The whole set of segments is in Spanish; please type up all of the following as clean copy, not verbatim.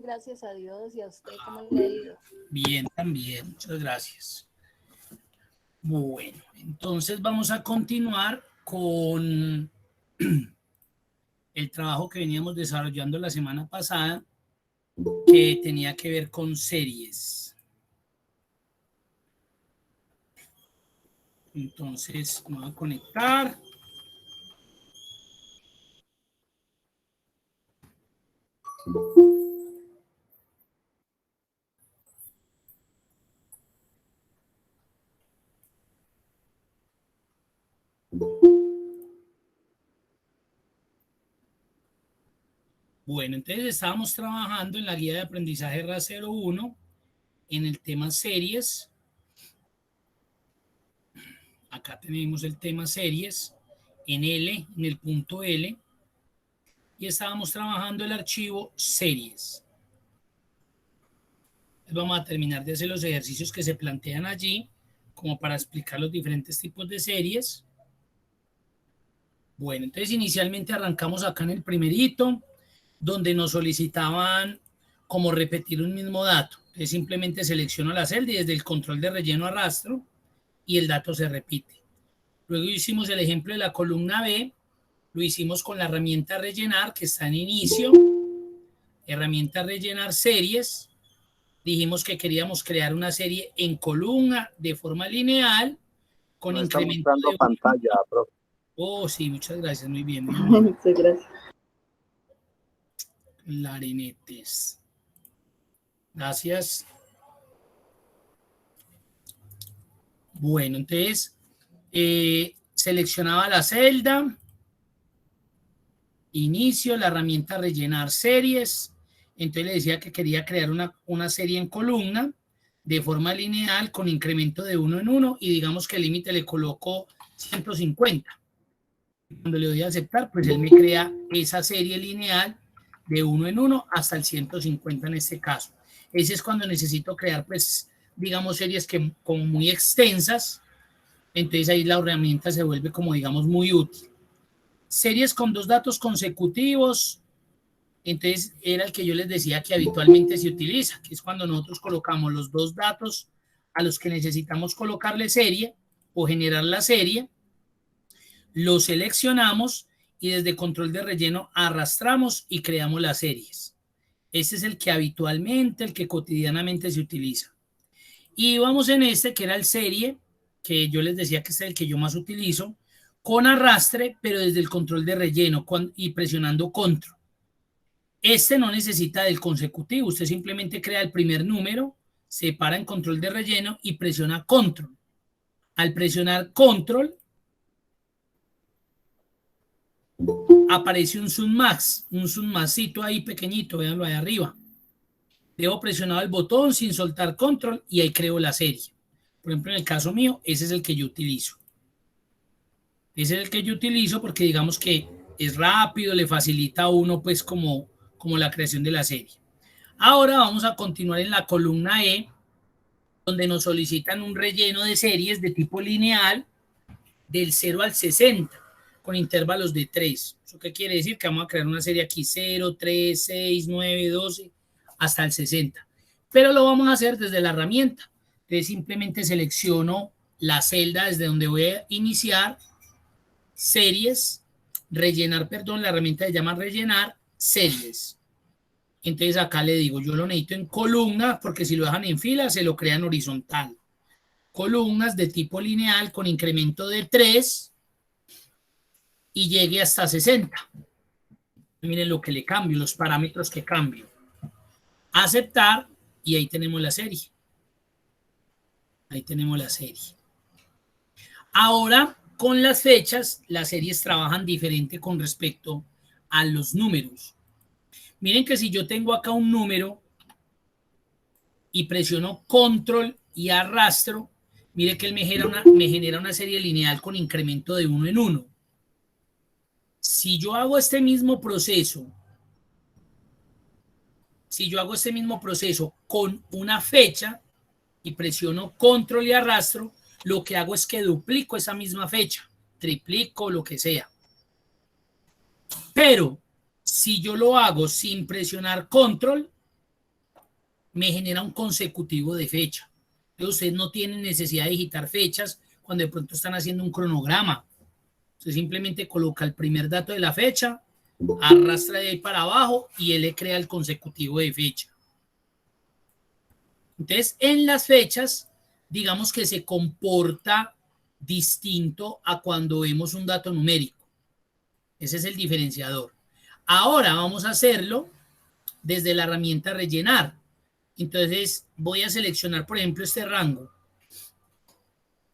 gracias a Dios. ¿Y a usted cómo le ha ido? Bien, también. Muchas gracias. Bueno, entonces vamos a continuar con el trabajo que veníamos desarrollando la semana pasada, que tenía que ver con series. Entonces, me voy a conectar. Bueno, entonces estábamos trabajando en la guía de aprendizaje RA01 en el tema series. Acá tenemos el tema series en L, en el punto L, y estábamos trabajando el archivo series. Entonces vamos a terminar de hacer los ejercicios que se plantean allí, como para explicar los diferentes tipos de series. Bueno, entonces inicialmente arrancamos acá en el primerito, donde nos solicitaban como repetir un mismo dato. Entonces simplemente selecciono la celda y desde el control de relleno arrastro y el dato se repite. Luego hicimos el ejemplo de la columna B, lo hicimos con la herramienta rellenar que está en inicio, herramienta rellenar series. Dijimos que queríamos crear una serie en columna de forma lineal con no incremento de pantalla, profe. Oh, sí, muchas gracias, muy bien. Muy bien. Muchas gracias. Clarinetes. Gracias. Bueno, entonces seleccionaba la celda, inicio, la herramienta rellenar series. Entonces le decía que quería crear una serie en columna de forma lineal con incremento de 1 en 1 y digamos que el límite le coloco 150. Cuando le doy a aceptar, pues él me crea esa serie lineal de 1 en 1 hasta el 150 en este caso. Ese es cuando necesito crear, pues, digamos, series que como muy extensas. Entonces ahí la herramienta se vuelve como, digamos, muy útil. Series con 2 datos consecutivos. Entonces era el que yo les decía que habitualmente se utiliza, que es cuando nosotros colocamos los 2 datos a los que necesitamos colocarle serie o generar la serie. Lo seleccionamos y desde control de relleno arrastramos y creamos las series. Este es el que habitualmente, el que cotidianamente se utiliza. Y vamos en este que era el serie, que yo les decía que es el que yo más utilizo, con arrastre, pero desde el control de relleno y presionando control. Este no necesita del consecutivo, usted simplemente crea el primer número, se para en control de relleno y presiona control. Al presionar control, aparece un zoom max, un zoom maxito ahí pequeñito, véanlo ahí arriba. Dejo presionado el botón sin soltar control y ahí creo la serie. Por ejemplo, en el caso mío, ese es el que yo utilizo. Ese es el que yo utilizo porque digamos que es rápido, le facilita a uno pues como la creación de la serie. Ahora vamos a continuar en la columna E, donde nos solicitan un relleno de series de tipo lineal del 0 al 60, con intervalos de 3. ¿Eso qué quiere decir? Que vamos a crear una serie aquí 0, 3, 6, 9, 12, hasta el 60. Pero lo vamos a hacer desde la herramienta. Entonces simplemente selecciono la celda desde donde voy a iniciar, series, rellenar, perdón, la herramienta se llama rellenar series. Entonces acá le digo, yo lo necesito en columnas, porque si lo dejan en fila se lo crean horizontal. Columnas de tipo lineal con incremento de 3 y llegue hasta 60. Miren lo que le cambio, los parámetros que cambio. Aceptar y ahí tenemos la serie. Ahí tenemos la serie. Ahora, con las fechas, las series trabajan diferente con respecto a los números. Miren que si yo tengo acá un número y presiono control y arrastro, mire que él me genera una serie lineal con incremento de 1 en 1. Si yo hago este mismo proceso con una fecha y presiono control y arrastro, lo que hago es que duplico esa misma fecha, triplico, lo que sea. Pero si yo lo hago sin presionar control, me genera un consecutivo de fecha. Entonces ustedes no tienen necesidad de digitar fechas cuando de pronto están haciendo un cronograma. Usted simplemente coloca el primer dato de la fecha, arrastra de ahí para abajo y él le crea el consecutivo de fecha. Entonces, en las fechas, digamos que se comporta distinto a cuando vemos un dato numérico. Ese es el diferenciador. Ahora vamos a hacerlo desde la herramienta rellenar. Entonces, voy a seleccionar, por ejemplo, este rango.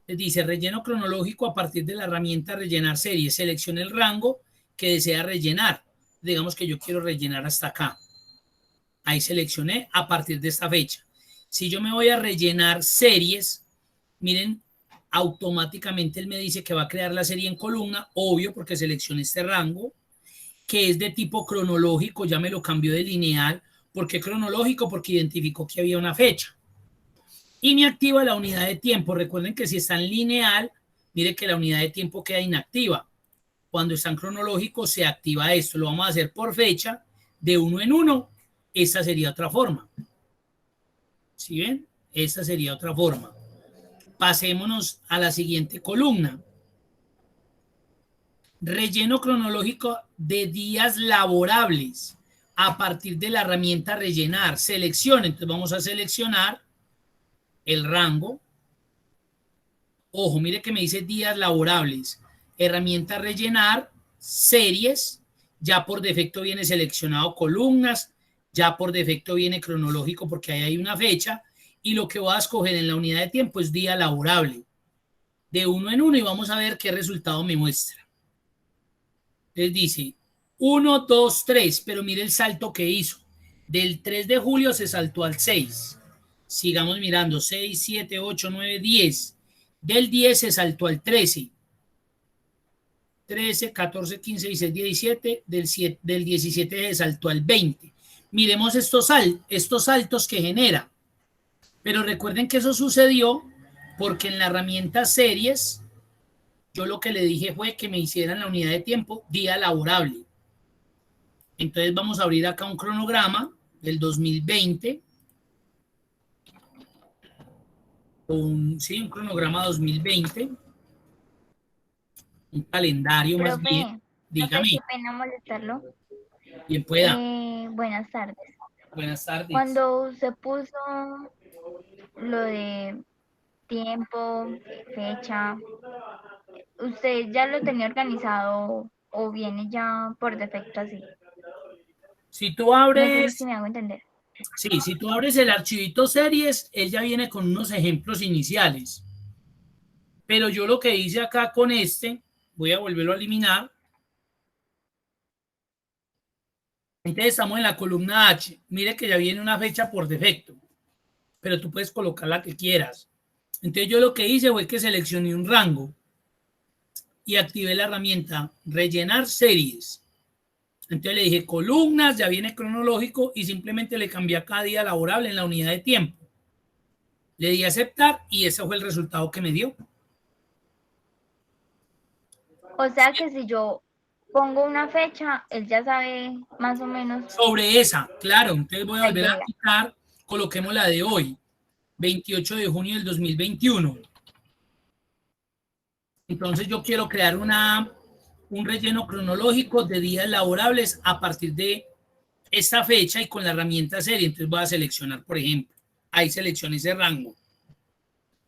Dice relleno cronológico a partir de la herramienta rellenar serie. Seleccione el rango que desea rellenar. Digamos que yo quiero rellenar hasta acá. Ahí seleccioné a partir de esta fecha. Si yo me voy a rellenar series, miren, automáticamente él me dice que va a crear la serie en columna, obvio porque seleccioné este rango, que es de tipo cronológico, ya me lo cambió de lineal. ¿Por qué cronológico? Porque identificó que había una fecha. Y me activa la unidad de tiempo. Recuerden que si está en lineal, mire que la unidad de tiempo queda inactiva. Cuando está en cronológico se activa esto. Lo vamos a hacer por fecha, de 1 en 1. Esta sería otra forma. ¿Sí ven? Esta sería otra forma. Pasémonos a la siguiente columna. Relleno cronológico de días laborables a partir de la herramienta rellenar. Selección. Entonces vamos a seleccionar el rango. Ojo, mire que me dice días laborables. Herramienta rellenar, series. Ya por defecto viene seleccionado columnas. Ya por defecto viene cronológico porque ahí hay una fecha. Y lo que voy a escoger en la unidad de tiempo es día laborable. De 1 en 1 y vamos a ver qué resultado me muestra. Les dice 1, 2, 3, pero mire el salto que hizo. Del 3 de julio se saltó al 6. Sigamos mirando, 6, 7, 8, 9, 10. Del 10 se saltó al 13. 13, 14, 15, 16, 17. Del 17 se saltó al 20. Miremos estos saltos que genera. Pero recuerden que eso sucedió porque en la herramienta series, yo lo que le dije fue que me hicieran la unidad de tiempo día laborable. Entonces vamos a abrir acá un cronograma del 2020. Un cronograma 2020. Un calendario más bien. Dígame. Qué pena molestarlo. Bien pueda. Buenas tardes. Buenas tardes. Cuando se puso lo de tiempo, fecha, ¿usted ya lo tenía organizado o viene ya por defecto así? Si tú abres, no sé si me hago entender. Sí, si tú abres el archivito series, él ya viene con unos ejemplos iniciales. Pero yo lo que hice acá con este, voy a volverlo a eliminar. Entonces estamos en la columna H. Mire que ya viene una fecha por defecto, pero tú puedes colocar la que quieras. Entonces yo lo que hice fue que seleccioné un rango y activé la herramienta rellenar series. Entonces le dije columnas, ya viene cronológico y simplemente le cambié a cada día laborable en la unidad de tiempo. Le di a aceptar y ese fue el resultado que me dio. O sea que si yo pongo una fecha, él ya sabe más o menos. Sobre esa, claro. Entonces voy a volver a quitar, coloquemos la de hoy, 28 de junio del 2021. Entonces yo quiero crear un relleno cronológico de días laborables a partir de esta fecha y con la herramienta serie. Entonces voy a seleccionar, por ejemplo, ahí selecciono ese rango.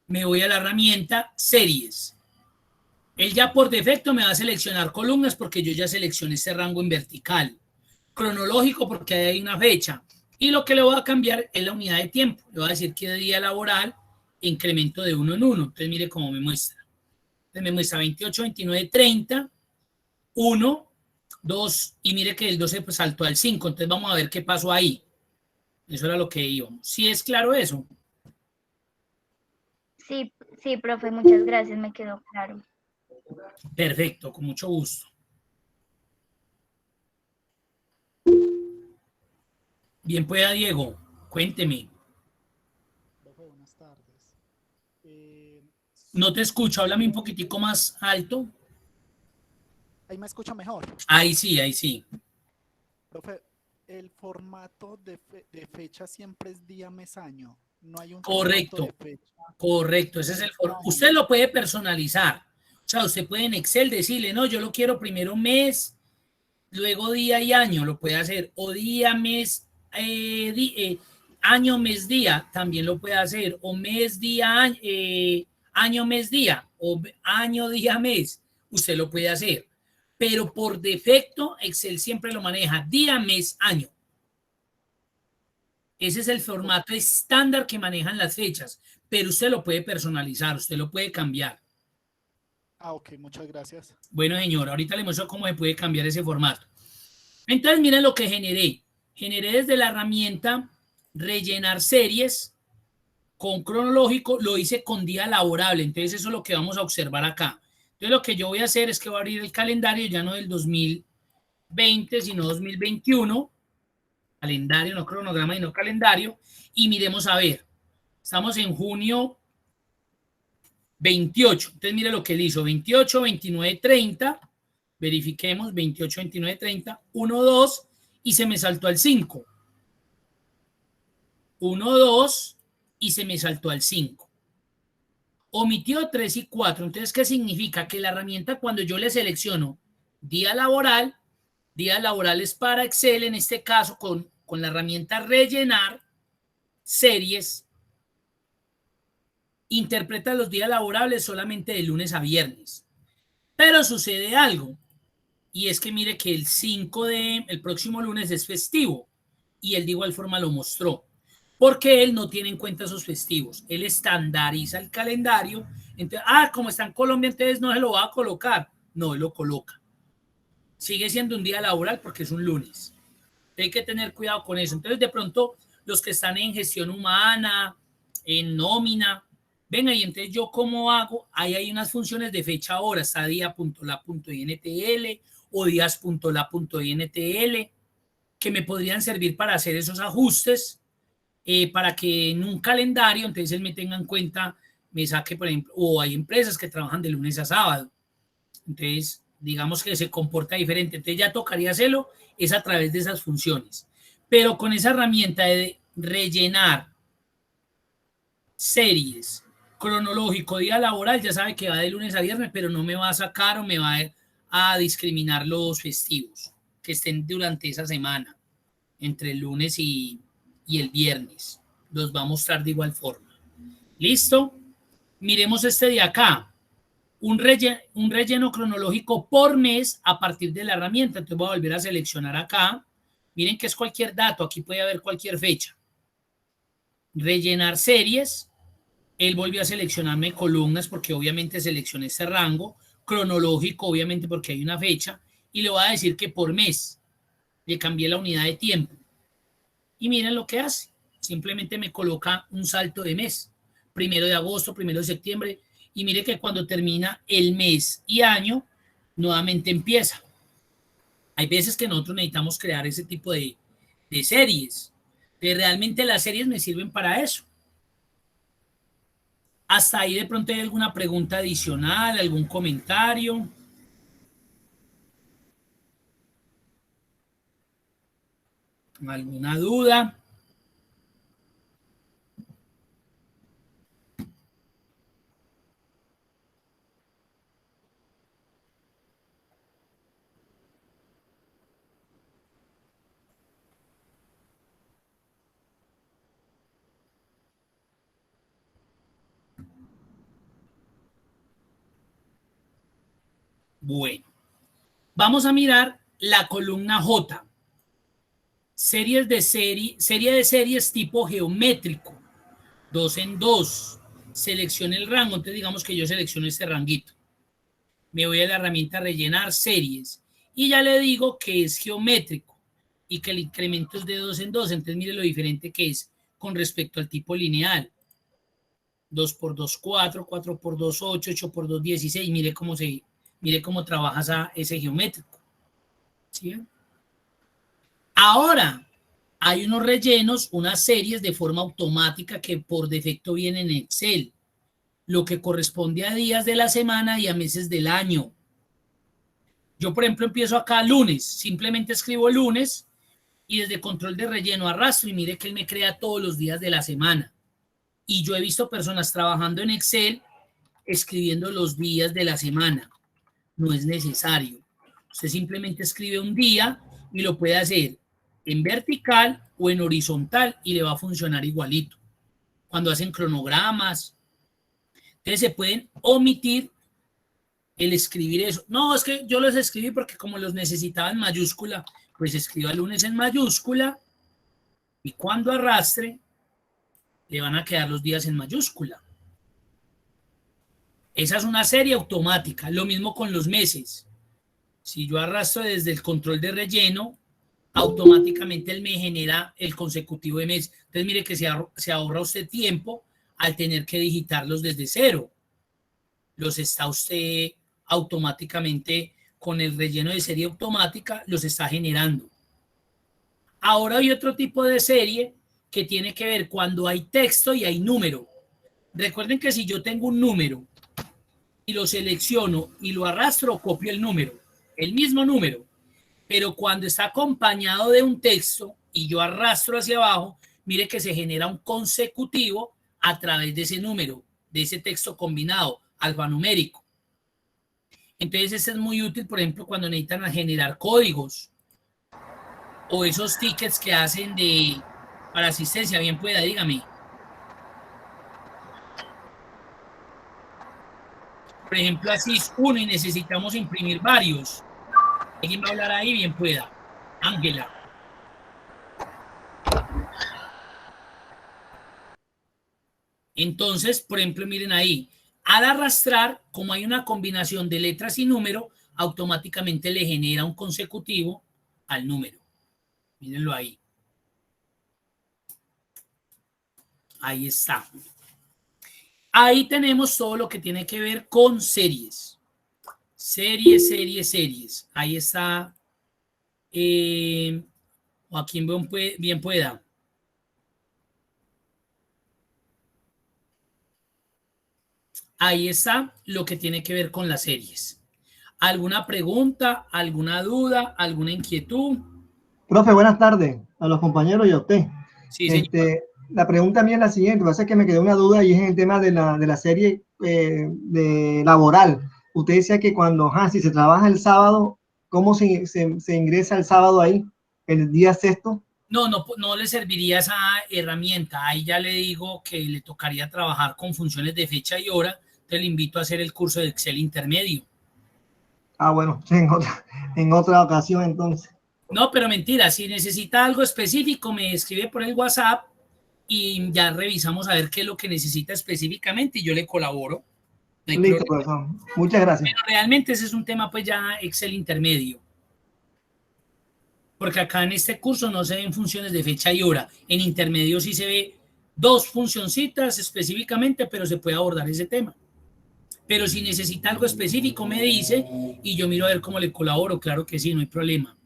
Me voy a la herramienta series. Él ya por defecto me va a seleccionar columnas porque yo ya seleccioné este rango en vertical. Cronológico porque ahí hay una fecha. Y lo que le voy a cambiar es la unidad de tiempo. Le voy a decir que de día laboral incremento de 1 en 1. Entonces mire cómo me muestra. Entonces me muestra 28, 29, 30, 1, 2 y mire que el 12 pues saltó al 5. Entonces vamos a ver qué pasó ahí. Eso era lo que íbamos. ¿Sí es claro eso? Sí, sí, profe, muchas gracias, me quedó claro. Perfecto, con mucho gusto. Bien pueda, Diego, cuénteme. Buenas tardes. No te escucho, háblame un poquitico más alto. Ahí me escucha mejor. Ahí sí, ahí sí. Profe, el formato de fecha siempre es día, mes, año. No hay un Correcto, formato de fecha. correcto. Ese es el formato. Usted lo puede personalizar. O sea, usted puede en Excel decirle, no, yo lo quiero primero mes, luego día y año, lo puede hacer. O día, mes, año, mes, día, también lo puede hacer. O mes, día, año, mes, día. O año, día, mes. Usted lo puede hacer. Pero por defecto, Excel siempre lo maneja día, mes, año. Ese es el formato estándar que manejan las fechas, pero usted lo puede personalizar, usted lo puede cambiar. Ah, ok, muchas gracias. Bueno, señor, ahorita le muestro cómo se puede cambiar ese formato. Entonces, miren lo que generé. Generé desde la herramienta rellenar series con cronológico, lo hice con día laborable. Entonces, eso es lo que vamos a observar acá. Entonces, lo que yo voy a hacer es que voy a abrir el calendario ya no del 2020, sino 2021. Calendario, no cronograma, sino calendario. Y miremos a ver. Estamos en junio 28. Entonces, mire lo que él hizo. 28, 29, 30. Verifiquemos. 28, 29, 30. 1, 2. Y se me saltó al 5. 1, 2. Y se me saltó al 5. Omitió 3 y 4. Entonces, ¿qué significa? Que la herramienta, cuando yo le selecciono día laboral es para Excel, en este caso, con la herramienta rellenar series, interpreta los días laborables solamente de lunes a viernes. Pero sucede algo, y es que mire que el próximo lunes es festivo, y él de igual forma lo mostró, porque él no tiene en cuenta esos festivos. Él estandariza el calendario. Entonces, como está en Colombia, entonces no se lo va a colocar. No, él lo coloca. Sigue siendo un día laboral porque es un lunes. Hay que tener cuidado con eso. Entonces, de pronto, los que están en gestión humana, en nómina, venga, y entonces yo cómo hago, ahí hay unas funciones de fecha hora, está día.la.intl o días.la.intl, que me podrían servir para hacer esos ajustes, para que en un calendario, entonces él me tenga en cuenta, me saque, por ejemplo, o hay empresas que trabajan de lunes a sábado. Entonces, digamos que se comporta diferente. Entonces ya tocaría hacerlo, es a través de esas funciones. Pero con esa herramienta de rellenar series, cronológico, día laboral, ya sabe que va de lunes a viernes, pero no me va a sacar o me va a discriminar los festivos que estén durante esa semana, entre el lunes y el viernes. Los va a mostrar de igual forma. ¿Listo? Miremos este de acá. Un relleno cronológico por mes a partir de la herramienta. Entonces voy a volver a seleccionar acá. Miren que es cualquier dato. Aquí puede haber cualquier fecha. Rellenar series. Él volvió a seleccionarme columnas porque obviamente seleccioné este rango. Cronológico, obviamente, porque hay una fecha. Y le voy a decir que por mes. Le cambié la unidad de tiempo. Y miren lo que hace. Simplemente me coloca un salto de mes. 1 de agosto, 1 de septiembre. Y mire que cuando termina el mes y año, nuevamente empieza. Hay veces que nosotros necesitamos crear ese tipo de series. Pero realmente las series me sirven para eso. Hasta ahí de pronto hay alguna pregunta adicional, algún comentario. ¿Alguna duda? Bueno, vamos a mirar la columna J. Serie de series tipo geométrico. 2 en 2. Seleccione el rango. Entonces digamos que yo selecciono este ranguito. Me voy a la herramienta rellenar series. Y ya le digo que es geométrico y que el incremento es de 2 en 2. Entonces mire lo diferente que es con respecto al tipo lineal. 2 por 2, 4, 4 por 2, 8, 8 por 2, 16. Mire cómo trabaja ese geométrico. ¿Sí? Ahora, hay unos rellenos, unas series de forma automática que por defecto vienen en Excel, lo que corresponde a días de la semana y a meses del año. Yo, por ejemplo, empiezo acá lunes, simplemente escribo lunes y desde control de relleno arrastro y mire que él me crea todos los días de la semana. Y yo he visto personas trabajando en Excel escribiendo los días de la semana. No es necesario. Usted simplemente escribe un día y lo puede hacer en vertical o en horizontal y le va a funcionar igualito. Cuando hacen cronogramas, entonces se pueden omitir el escribir eso. No, es que yo los escribí porque como los necesitaba en mayúscula, pues escriba lunes en mayúscula y cuando arrastre le van a quedar los días en mayúscula. Esa es una serie automática. Lo mismo con los meses. Si yo arrastro desde el control de relleno, automáticamente él me genera el consecutivo de mes. Entonces mire que se ahorra usted tiempo al tener que digitarlos desde cero. Los está usted automáticamente con el relleno de serie automática, los está generando. Ahora hay otro tipo de serie que tiene que ver cuando hay texto y hay número. Recuerden que si yo tengo un número y lo selecciono y lo arrastro, copio el número, el mismo número. Pero cuando está acompañado de un texto y yo arrastro hacia abajo, mire que se genera un consecutivo a través de ese número, de ese texto combinado, alfanumérico. Entonces, este es muy útil, por ejemplo, cuando necesitan generar códigos o esos tickets que hacen para asistencia. Bien pueda, dígame. Por ejemplo, así es uno y necesitamos imprimir varios. ¿Alguien va a hablar ahí? Bien pueda. Ángela. Entonces, por ejemplo, miren ahí. Al arrastrar, como hay una combinación de letras y número, automáticamente le genera un consecutivo al número. Mírenlo ahí. Ahí está. Ahí tenemos todo lo que tiene que ver con series. Series. Ahí está. O a quien bien pueda. Ahí está lo que tiene que ver con las series. ¿Alguna pregunta, alguna duda, alguna inquietud? Profe, buenas tardes a los compañeros y a usted. Sí, señor. La pregunta mía es la siguiente, pasa que me quedó una duda y es en el tema de la serie de laboral. Usted decía que cuando, si se trabaja el sábado, ¿cómo se ingresa el sábado ahí, el día sexto? No le serviría esa herramienta. Ahí ya le digo que le tocaría trabajar con funciones de fecha y hora. Te le invito a hacer el curso de Excel intermedio. Bueno, en otra ocasión entonces. No, pero mentira, si necesita algo específico, me escribe por el WhatsApp y ya revisamos a ver qué es lo que necesita específicamente y yo le colaboro. No listo, profesor. Muchas gracias. Pero realmente ese es un tema pues ya Excel intermedio. Porque acá en este curso no se ven funciones de fecha y hora. En intermedio sí se ve 2 funcioncitas específicamente, pero se puede abordar ese tema. Pero si necesita algo específico, me dice y yo miro a ver cómo le colaboro. Claro que sí, no hay problema.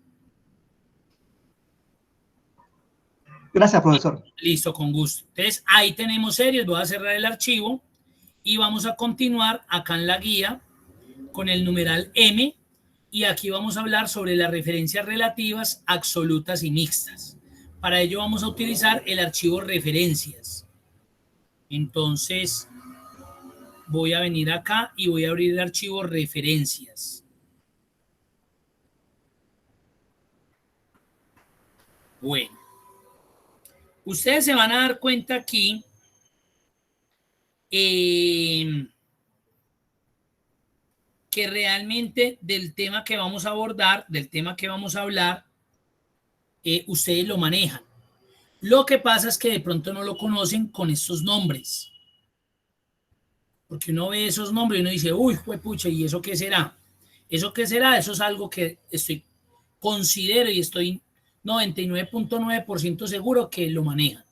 Gracias, profesor. Listo, con gusto. Entonces, ahí tenemos series. Voy a cerrar el archivo y vamos a continuar acá en la guía con el numeral M. Y aquí vamos a hablar sobre las referencias relativas, absolutas y mixtas. Para ello vamos a utilizar el archivo referencias. Entonces, voy a venir acá y voy a abrir el archivo referencias. Bueno. Ustedes se van a dar cuenta aquí que realmente del tema que vamos a abordar, del tema que vamos a hablar, ustedes lo manejan. Lo que pasa es que de pronto no lo conocen con estos nombres. Porque uno ve esos nombres y uno dice, uy, pucha, ¿y eso qué será? ¿Eso qué será? Eso es algo que considero y estoy 99.9% seguro que lo manejan.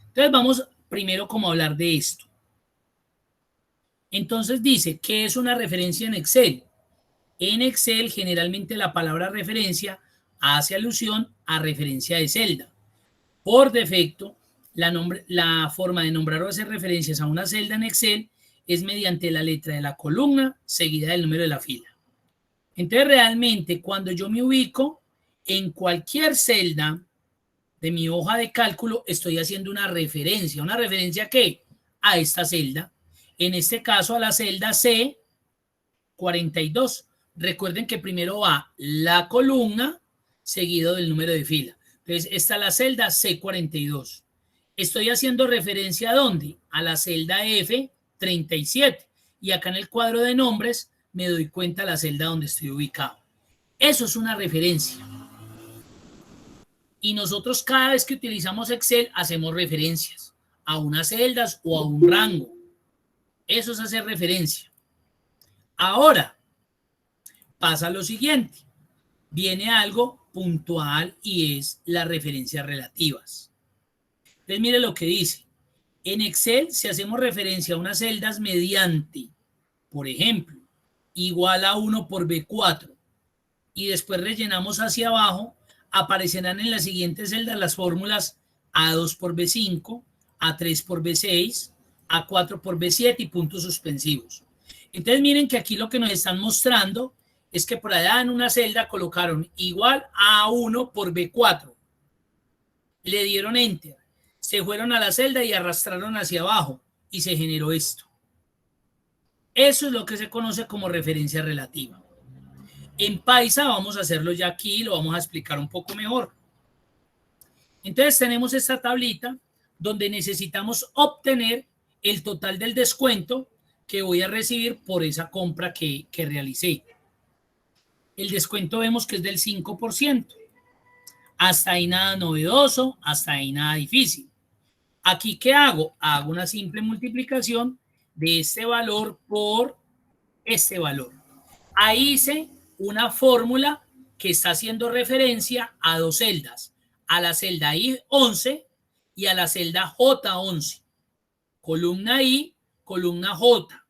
Entonces vamos primero como a hablar de esto. Entonces dice, ¿qué es una referencia en Excel? En Excel generalmente la palabra referencia hace alusión a referencia de celda. Por defecto, la forma de nombrar o hacer referencias a una celda en Excel es mediante la letra de la columna seguida del número de la fila. Entonces realmente cuando yo me ubico en cualquier celda de mi hoja de cálculo estoy haciendo una referencia. ¿Una referencia a qué? A esta celda. En este caso a la celda C42. Recuerden que primero va la columna seguido del número de fila. Entonces, esta es la celda C42. Estoy haciendo referencia ¿a dónde? A la celda F37. Y acá en el cuadro de nombres me doy cuenta de la celda donde estoy ubicado. Eso es una referencia. Y nosotros cada vez que utilizamos Excel hacemos referencias a unas celdas o a un rango. Eso es hacer referencia. Ahora, pasa lo siguiente. Viene algo puntual y es las referencias relativas. Entonces, mire lo que dice. En Excel, si hacemos referencia a unas celdas mediante, por ejemplo, igual a 1 por B4, y después rellenamos hacia abajo, aparecerán en las siguientes celdas las fórmulas A2 por B5, A3 por B6, A4 por B7 y puntos suspensivos. Entonces miren que aquí lo que nos están mostrando es que por allá en una celda colocaron igual a 1 por B4. Le dieron enter. Se fueron a la celda y arrastraron hacia abajo y se generó esto. Eso es lo que se conoce como referencia relativa. En Paisa vamos a hacerlo ya aquí, lo vamos a explicar un poco mejor. Entonces tenemos esta tablita donde necesitamos obtener el total del descuento que voy a recibir por esa compra que realicé. El descuento vemos que es del 5%. Hasta ahí nada novedoso, hasta ahí nada difícil. Aquí, ¿qué hago? Hago una simple multiplicación de este valor por este valor. Ahí hice una fórmula que está haciendo referencia a dos celdas, a la celda I11 y a la celda J11. Columna I, columna J,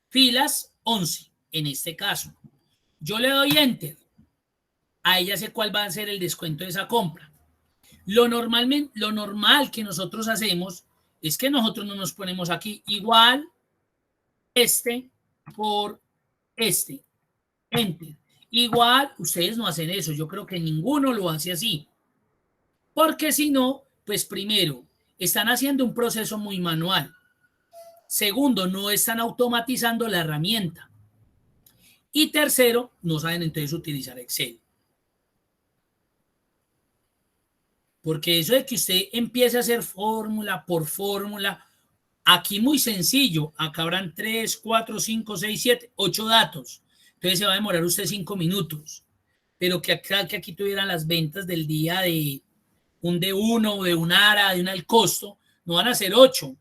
filas 11 en este caso. Yo le doy enter. Ahí ya sé cuál va a ser el descuento de esa compra. Lo normal que nosotros hacemos es que nosotros no nos ponemos aquí igual este por este. Enter. Igual, ustedes no hacen eso. Yo creo que ninguno lo hace así. Porque si no, pues primero, están haciendo un proceso muy manual. Segundo, no están automatizando la herramienta. Y tercero, no saben entonces utilizar Excel. Porque eso de que usted empiece a hacer fórmula por fórmula, aquí muy sencillo, acá habrán 3, 4, 5, 6, 7, 8 datos. Entonces se va a demorar usted 5 minutos. Pero que aquí tuvieran las ventas del día de un D1, de un ARA, de un al costo, no van a ser 8,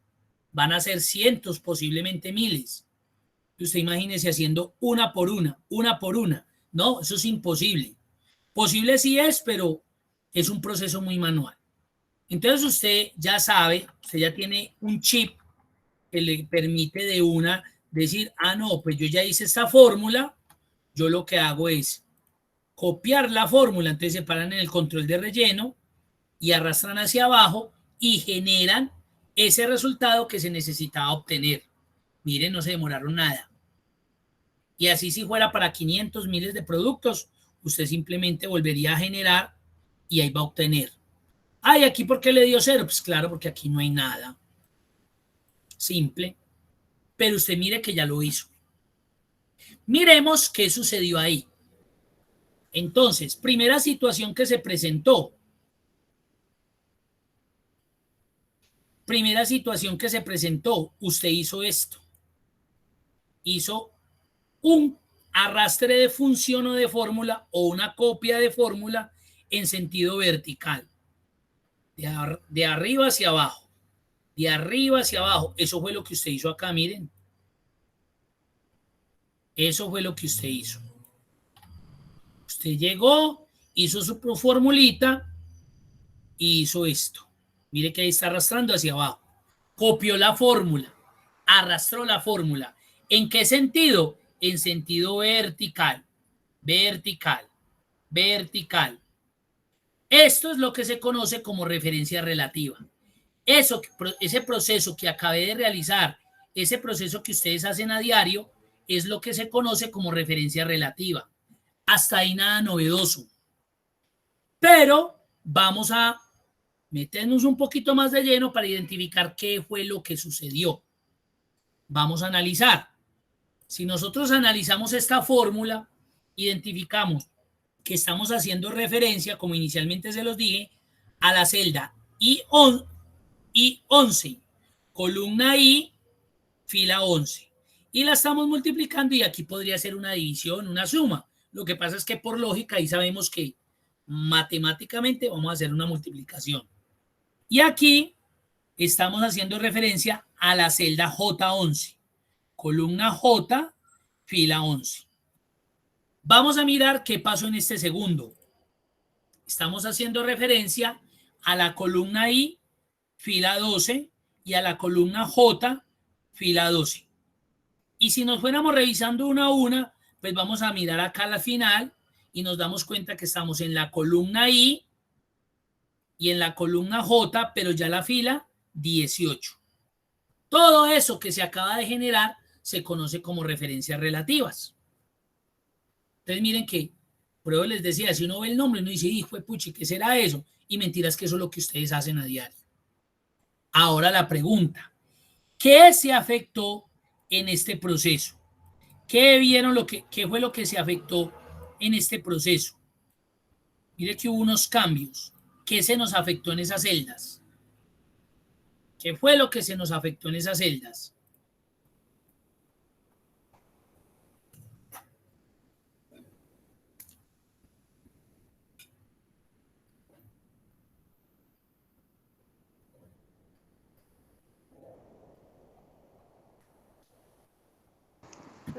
van a ser cientos, posiblemente miles. Usted imagínese haciendo una por una. No, eso es imposible. Posible sí es, pero es un proceso muy manual. Entonces usted ya sabe, usted ya tiene un chip que le permite de una decir, ah, no, pues yo ya hice esta fórmula, yo lo que hago es copiar la fórmula, entonces se paran en el control de relleno y arrastran hacia abajo y generan ese resultado que se necesitaba obtener. Miren, no se demoraron nada. Y así si fuera para 500 miles de productos, usted simplemente volvería a generar y ahí va a obtener. Ay, ¿aquí por qué le dio 0? Pues claro, porque aquí no hay nada. Simple. Pero usted mire que ya lo hizo. Miremos qué sucedió ahí. Entonces, primera situación que se presentó. Primera situación que se presentó. Usted hizo esto. Hizo un arrastre de función o de fórmula o una copia de fórmula en sentido vertical. De arriba hacia abajo. De arriba hacia abajo. Eso fue lo que usted hizo acá, miren. Eso fue lo que usted hizo. Usted llegó, hizo su formulita y hizo esto. Mire que ahí está arrastrando hacia abajo. Copió la fórmula. Arrastró la fórmula. ¿En qué sentido? En sentido vertical. Vertical. Vertical. Esto es lo que se conoce como referencia relativa. Ese proceso que acabé de realizar, ese proceso que ustedes hacen a diario, es lo que se conoce como referencia relativa. Hasta ahí nada novedoso. Pero vamos a Meternos un poquito más de lleno para identificar qué fue lo que sucedió. Vamos a analizar. Si nosotros analizamos esta fórmula, identificamos que estamos haciendo referencia, como inicialmente se los dije, a la celda I11, columna I, fila 11. Y la estamos multiplicando y aquí podría ser una división, una suma. Lo que pasa es que por lógica ahí sabemos que matemáticamente vamos a hacer una multiplicación. Y aquí estamos haciendo referencia a la celda J11, columna J, fila 11. Vamos a mirar qué pasó en este segundo. Estamos haciendo referencia a la columna I, fila 12, y a la columna J, fila 12. Y si nos fuéramos revisando una a una, pues vamos a mirar acá a la final y nos damos cuenta que estamos en la columna I y en la columna J, pero ya la fila 18. Todo eso que se acaba de generar se conoce como referencias relativas. Entonces miren que, pruebo les decía, si uno ve el nombre, uno dice, hijo de puchi, ¿qué será eso? Y mentiras que eso es lo que ustedes hacen a diario. Ahora la pregunta, ¿qué se afectó en este proceso? ¿Qué vieron qué fue lo que se afectó en este proceso? Mire que hubo unos cambios. ¿Qué se nos afectó en esas celdas? ¿Qué fue lo que se nos afectó en esas celdas?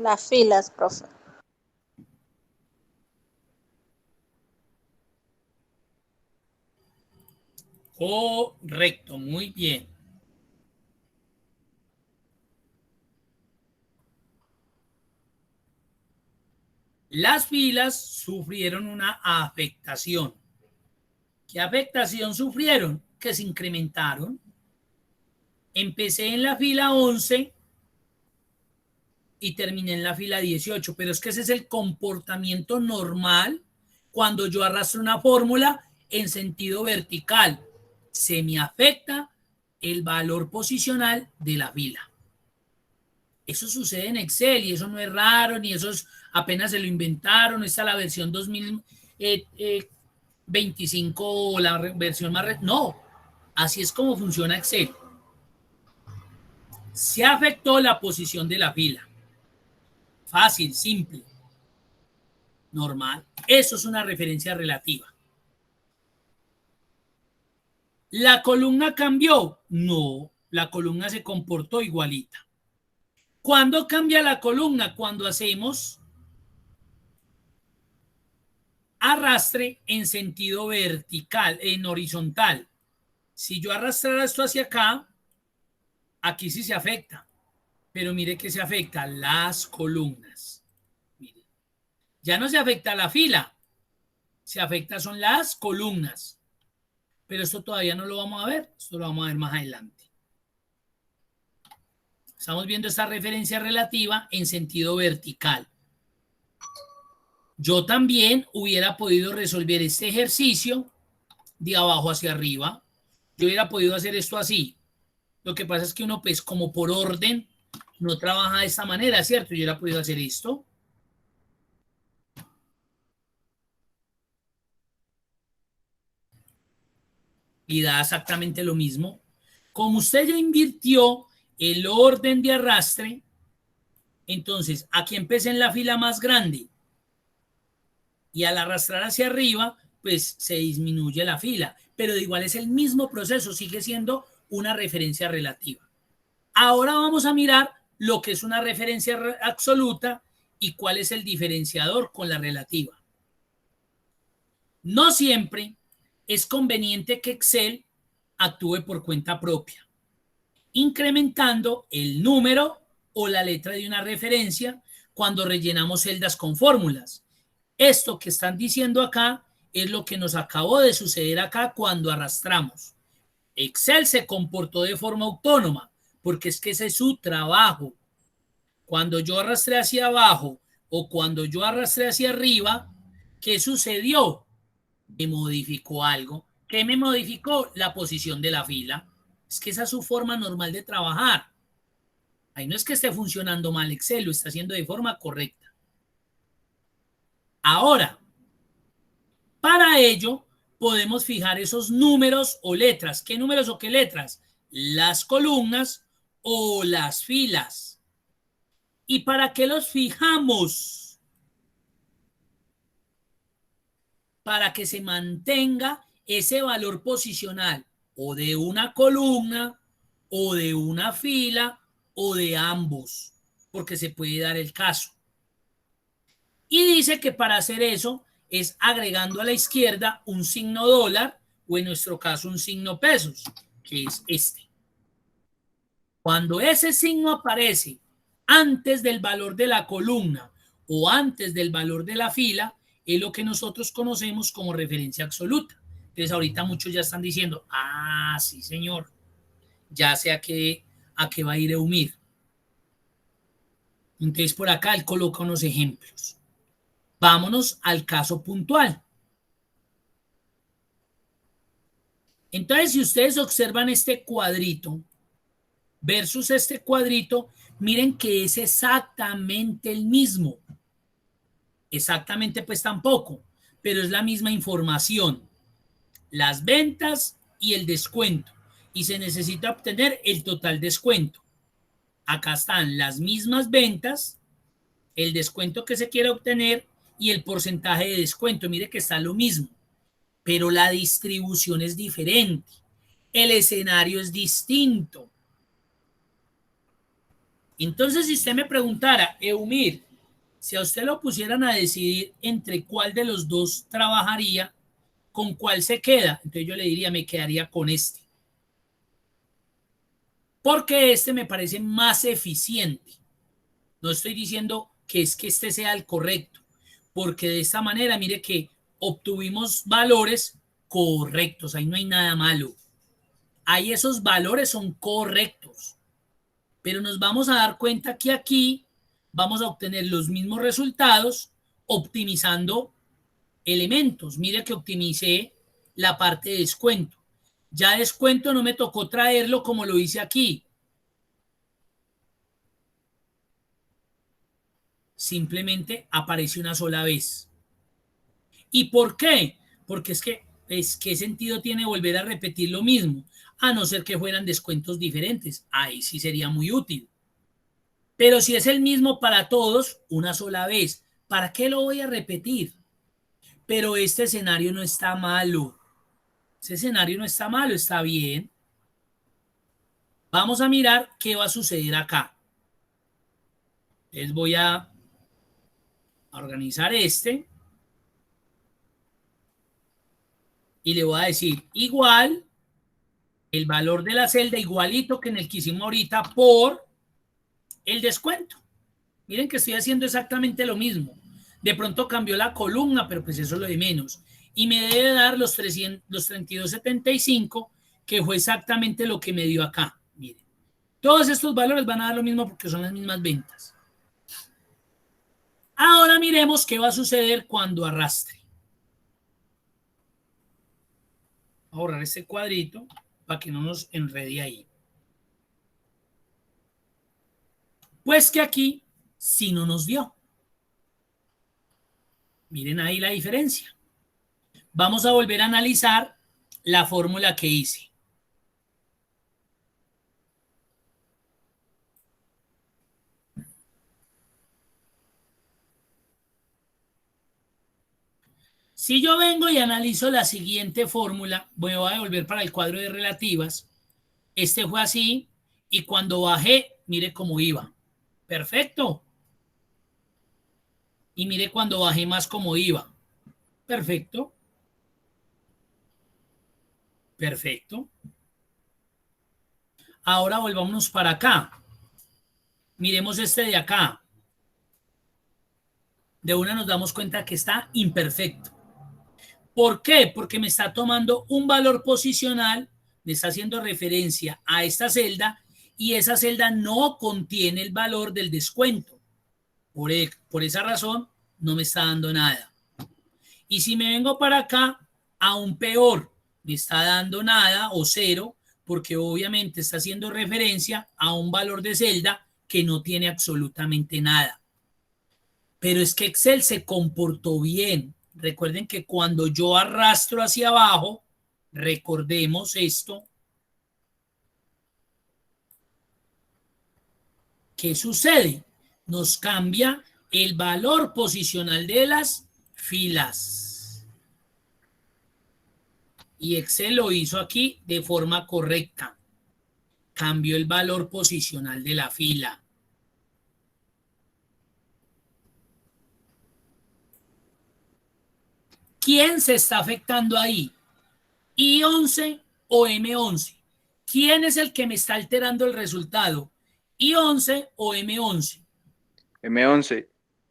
Las filas, profe. Correcto, muy bien. Las filas sufrieron una afectación. ¿Qué afectación sufrieron? Que se incrementaron. Empecé en la fila 11 y terminé en la fila 18, pero es que ese es el comportamiento normal cuando yo arrastro una fórmula en sentido vertical. Se me afecta el valor posicional de la fila. Eso sucede en Excel y eso no es raro, ni eso es, apenas se lo inventaron. Esta es la versión 2025, la versión más... No, así es como funciona Excel. Se afectó la posición de la fila. Fácil, simple, normal. Eso es una referencia relativa. ¿La columna cambió? No, la columna se comportó igualita. ¿Cuándo cambia la columna? Cuando hacemos arrastre en sentido vertical, en horizontal. Si yo arrastrara esto hacia acá, aquí sí se afecta. Pero mire que se afecta las columnas. Mire. Ya no se afecta la fila, se afecta son las columnas. Pero esto todavía no lo vamos a ver, esto lo vamos a ver más adelante. Estamos viendo esta referencia relativa en sentido vertical. Yo también hubiera podido resolver este ejercicio de abajo hacia arriba. Yo hubiera podido hacer esto así. Lo que pasa es que uno, pues, como por orden, no trabaja de esta manera, ¿cierto? Yo hubiera podido hacer esto. Y da exactamente lo mismo. Como usted ya invirtió el orden de arrastre, entonces aquí empecé en la fila más grande y al arrastrar hacia arriba, pues se disminuye la fila, pero de igual es el mismo proceso, sigue siendo una referencia relativa. Ahora vamos a mirar lo que es una referencia absoluta y cuál es el diferenciador con la relativa. No siempre es conveniente que Excel actúe por cuenta propia, incrementando el número o la letra de una referencia cuando rellenamos celdas con fórmulas. Esto que están diciendo acá es lo que nos acabó de suceder acá cuando arrastramos. Excel se comportó de forma autónoma porque es que ese es su trabajo. Cuando yo arrastré hacia abajo o cuando yo arrastré hacia arriba, ¿qué sucedió? Me modificó algo. ¿Qué me modificó? La posición de la fila. Es que esa es su forma normal de trabajar. Ahí no es que esté funcionando mal Excel, lo está haciendo de forma correcta. Ahora, para ello, podemos fijar esos números o letras. ¿Qué números o qué letras? Las columnas o las filas. ¿Y para qué los fijamos? Para que se mantenga ese valor posicional o de una columna o de una fila o de ambos, porque se puede dar el caso. Y dice que para hacer eso es agregando a la izquierda un signo dólar o en nuestro caso un signo pesos, que es este. Cuando ese signo aparece antes del valor de la columna o antes del valor de la fila, es lo que nosotros conocemos como referencia absoluta. Entonces ahorita muchos ya están diciendo, ah, sí señor, ya sé a qué va a ir Eumir. Entonces por acá él coloca unos ejemplos. Vámonos al caso puntual. Entonces, si ustedes observan este cuadrito versus este cuadrito, miren que es exactamente el mismo. Exactamente, pues tampoco, pero es la misma información. Las ventas y el descuento. Y se necesita obtener el total descuento. Acá están las mismas ventas, el descuento que se quiere obtener y el porcentaje de descuento. Mire que está lo mismo, pero la distribución es diferente. El escenario es distinto. Entonces, si usted me preguntara, Eumir, si a usted lo pusieran a decidir entre cuál de los dos trabajaría, ¿con cuál se queda? Entonces yo le diría, me quedaría con este. Porque este me parece más eficiente. No estoy diciendo que es que este sea el correcto, porque de esta manera, mire que obtuvimos valores correctos, ahí no hay nada malo. Ahí esos valores son correctos, pero nos vamos a dar cuenta que aquí vamos a obtener los mismos resultados optimizando elementos. Mire que optimicé la parte de descuento. Ya descuento no me tocó traerlo como lo hice aquí. Simplemente aparece una sola vez. ¿Y por qué? Porque es que, ¿qué sentido tiene volver a repetir lo mismo? A no ser que fueran descuentos diferentes. Ahí sí sería muy útil. Pero si es el mismo para todos, una sola vez, ¿para qué lo voy a repetir? Pero este escenario no está malo. Ese escenario no está malo, está bien. Vamos a mirar qué va a suceder acá. Les voy a organizar este. Y le voy a decir igual el valor de la celda igualito que en el que hicimos ahorita por el descuento. Miren que estoy haciendo exactamente lo mismo. De pronto cambió la columna, pero pues eso es lo de menos. Y me debe dar los 32.75, que fue exactamente lo que me dio acá. Miren, todos estos valores van a dar lo mismo porque son las mismas ventas. Ahora miremos qué va a suceder cuando arrastre. Voy a borrar este cuadrito para que no nos enrede ahí. Pues que aquí sí no nos dio. Miren ahí la diferencia. Vamos a volver a analizar la fórmula que hice. Si yo vengo y analizo la siguiente fórmula, voy a devolver para el cuadro de relativas. Este fue así y cuando bajé, mire cómo iba. Perfecto. Y mire cuando bajé más cómo iba. Perfecto. Perfecto. Ahora volvámonos para acá. Miremos este de acá. De una nos damos cuenta que está imperfecto. ¿Por qué? Porque me está tomando un valor posicional, me está haciendo referencia a esta celda y esa celda no contiene el valor del descuento. Por esa razón no me está dando nada. Y si me vengo para acá, aún peor, me está dando nada o cero, porque obviamente está haciendo referencia a un valor de celda que no tiene absolutamente nada. Pero es que Excel se comportó bien. Recuerden que cuando yo arrastro hacia abajo, recordemos esto, ¿qué sucede? Nos cambia el valor posicional de las filas. Y Excel lo hizo aquí de forma correcta. Cambió el valor posicional de la fila. ¿Quién se está afectando ahí? ¿I11 o M11? ¿Quién es el que me está alterando el resultado? ¿I11 o M11? M11.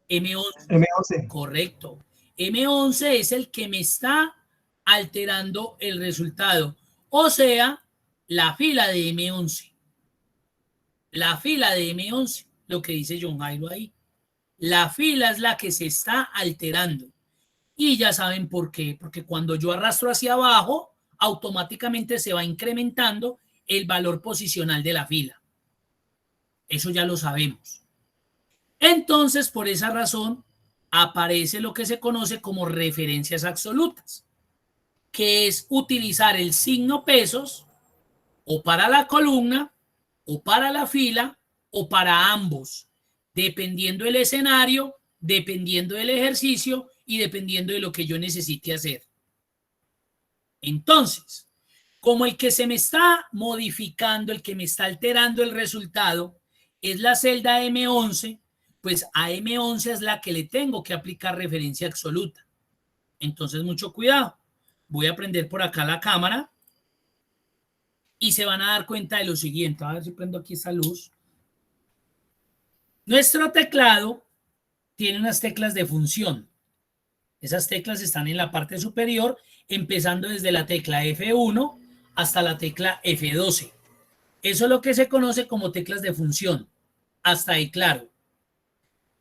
M11. M11. Correcto. M11 es el que me está alterando el resultado. O sea, la fila de M11. La fila de M11, lo que dice John Jairo ahí. La fila es la que se está alterando. Y ya saben por qué. Porque cuando yo arrastro hacia abajo, automáticamente se va incrementando el valor posicional de la fila. Eso ya lo sabemos. Entonces, por esa razón, aparece lo que se conoce como referencias absolutas, que es utilizar el signo pesos o para la columna o para la fila o para ambos, dependiendo del escenario, dependiendo del ejercicio y dependiendo de lo que yo necesite hacer. Entonces, como el que se me está modificando, el que me está alterando el resultado es la celda M11, pues a M11 es la que le tengo que aplicar referencia absoluta. Entonces, mucho cuidado. Voy a prender por acá la cámara y se van a dar cuenta de lo siguiente. A ver si prendo aquí esta luz. Nuestro teclado tiene unas teclas de función. Esas teclas están en la parte superior, empezando desde la tecla F1 hasta la tecla F12. Eso es lo que se conoce como teclas de función. Hasta ahí claro.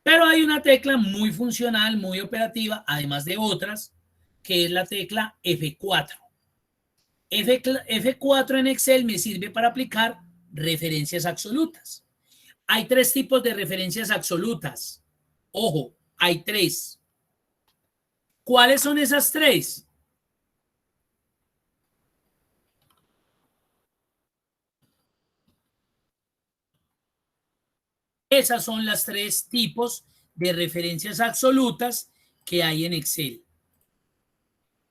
Pero hay una tecla muy funcional, muy operativa, además de otras, que es la tecla F4. F4 en Excel me sirve para aplicar referencias absolutas. Hay tres tipos de referencias absolutas. Ojo, hay tres. ¿Cuáles son esas tres? Esas son las tres tipos de referencias absolutas que hay en Excel.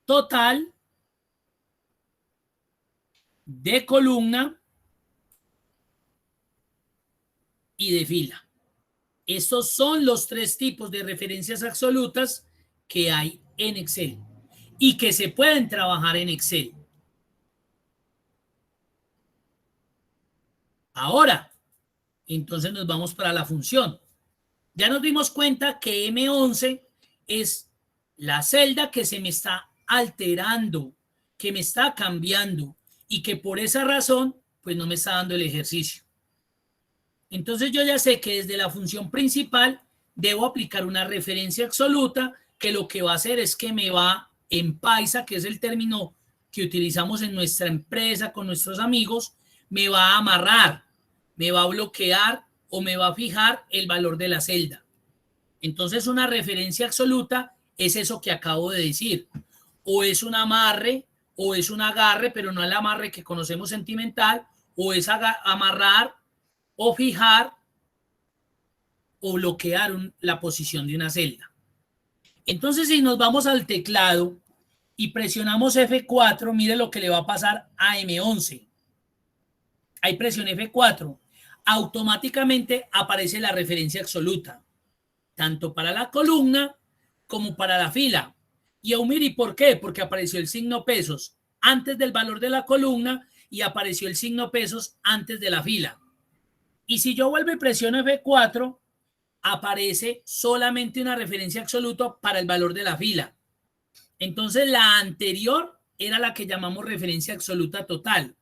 Total, de columna y de fila. Estos son los tres tipos de referencias absolutas que hay en Excel y que se pueden trabajar en Excel. Ahora, entonces nos vamos para la función. Ya nos dimos cuenta que M11 es la celda que se me está alterando, que me está cambiando y que por esa razón pues no me está dando el ejercicio. Entonces yo ya sé que desde la función principal debo aplicar una referencia absoluta que lo que va a hacer es que me va en paisa, que es el término que utilizamos en nuestra empresa con nuestros amigos, me va a amarrar, me va a bloquear o me va a fijar el valor de la celda. Entonces una referencia absoluta es eso que acabo de decir. O es un amarre o es un agarre, pero no el amarre que conocemos sentimental, o es amarrar o fijar o bloquear la posición de una celda. Entonces, si nos vamos al teclado y presionamos F4, mire lo que le va a pasar a M11. Ahí presione F4. Automáticamente aparece la referencia absoluta, tanto para la columna como para la fila. Y aún mire, ¿por qué? Porque apareció el signo pesos antes del valor de la columna y apareció el signo pesos antes de la fila. Y si yo vuelvo y presiono F4, aparece solamente una referencia absoluta para el valor de la fila. Entonces la anterior era la que llamamos referencia absoluta total.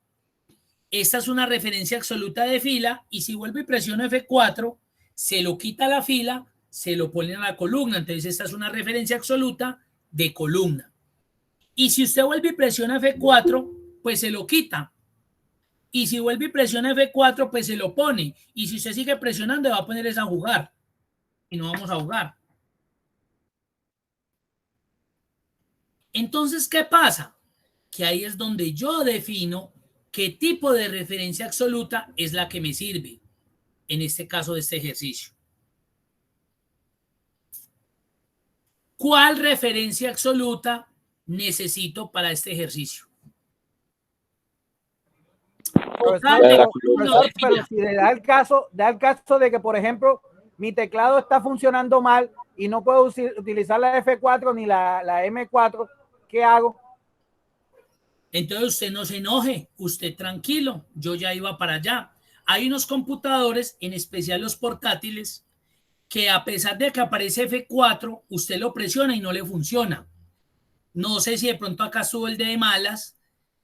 Esta es una referencia absoluta de fila y si vuelvo y presiono F4, se lo quita la fila, se lo pone a la columna. Entonces esta es una referencia absoluta de columna. Y si usted vuelve y presiona F4, pues se lo quita. Y si vuelve y presiona F4, pues se lo pone. Y si usted sigue presionando, va a poner esa a jugar. Y no vamos a jugar. Entonces, ¿qué pasa? Que ahí es donde yo defino qué tipo de referencia absoluta es la que me sirve. En este caso de este ejercicio. ¿Cuál referencia absoluta necesito para este ejercicio? Profesor, pero si da el caso de que, por ejemplo, mi teclado está funcionando mal y no puedo utilizar la F4 ni la M4, ¿qué hago? Entonces usted no se enoje, usted tranquilo, yo ya iba para allá. Hay unos computadores, en especial los portátiles, que a pesar de que aparece F4, usted lo presiona y no le funciona. No sé si de pronto acá estuvo el de malas,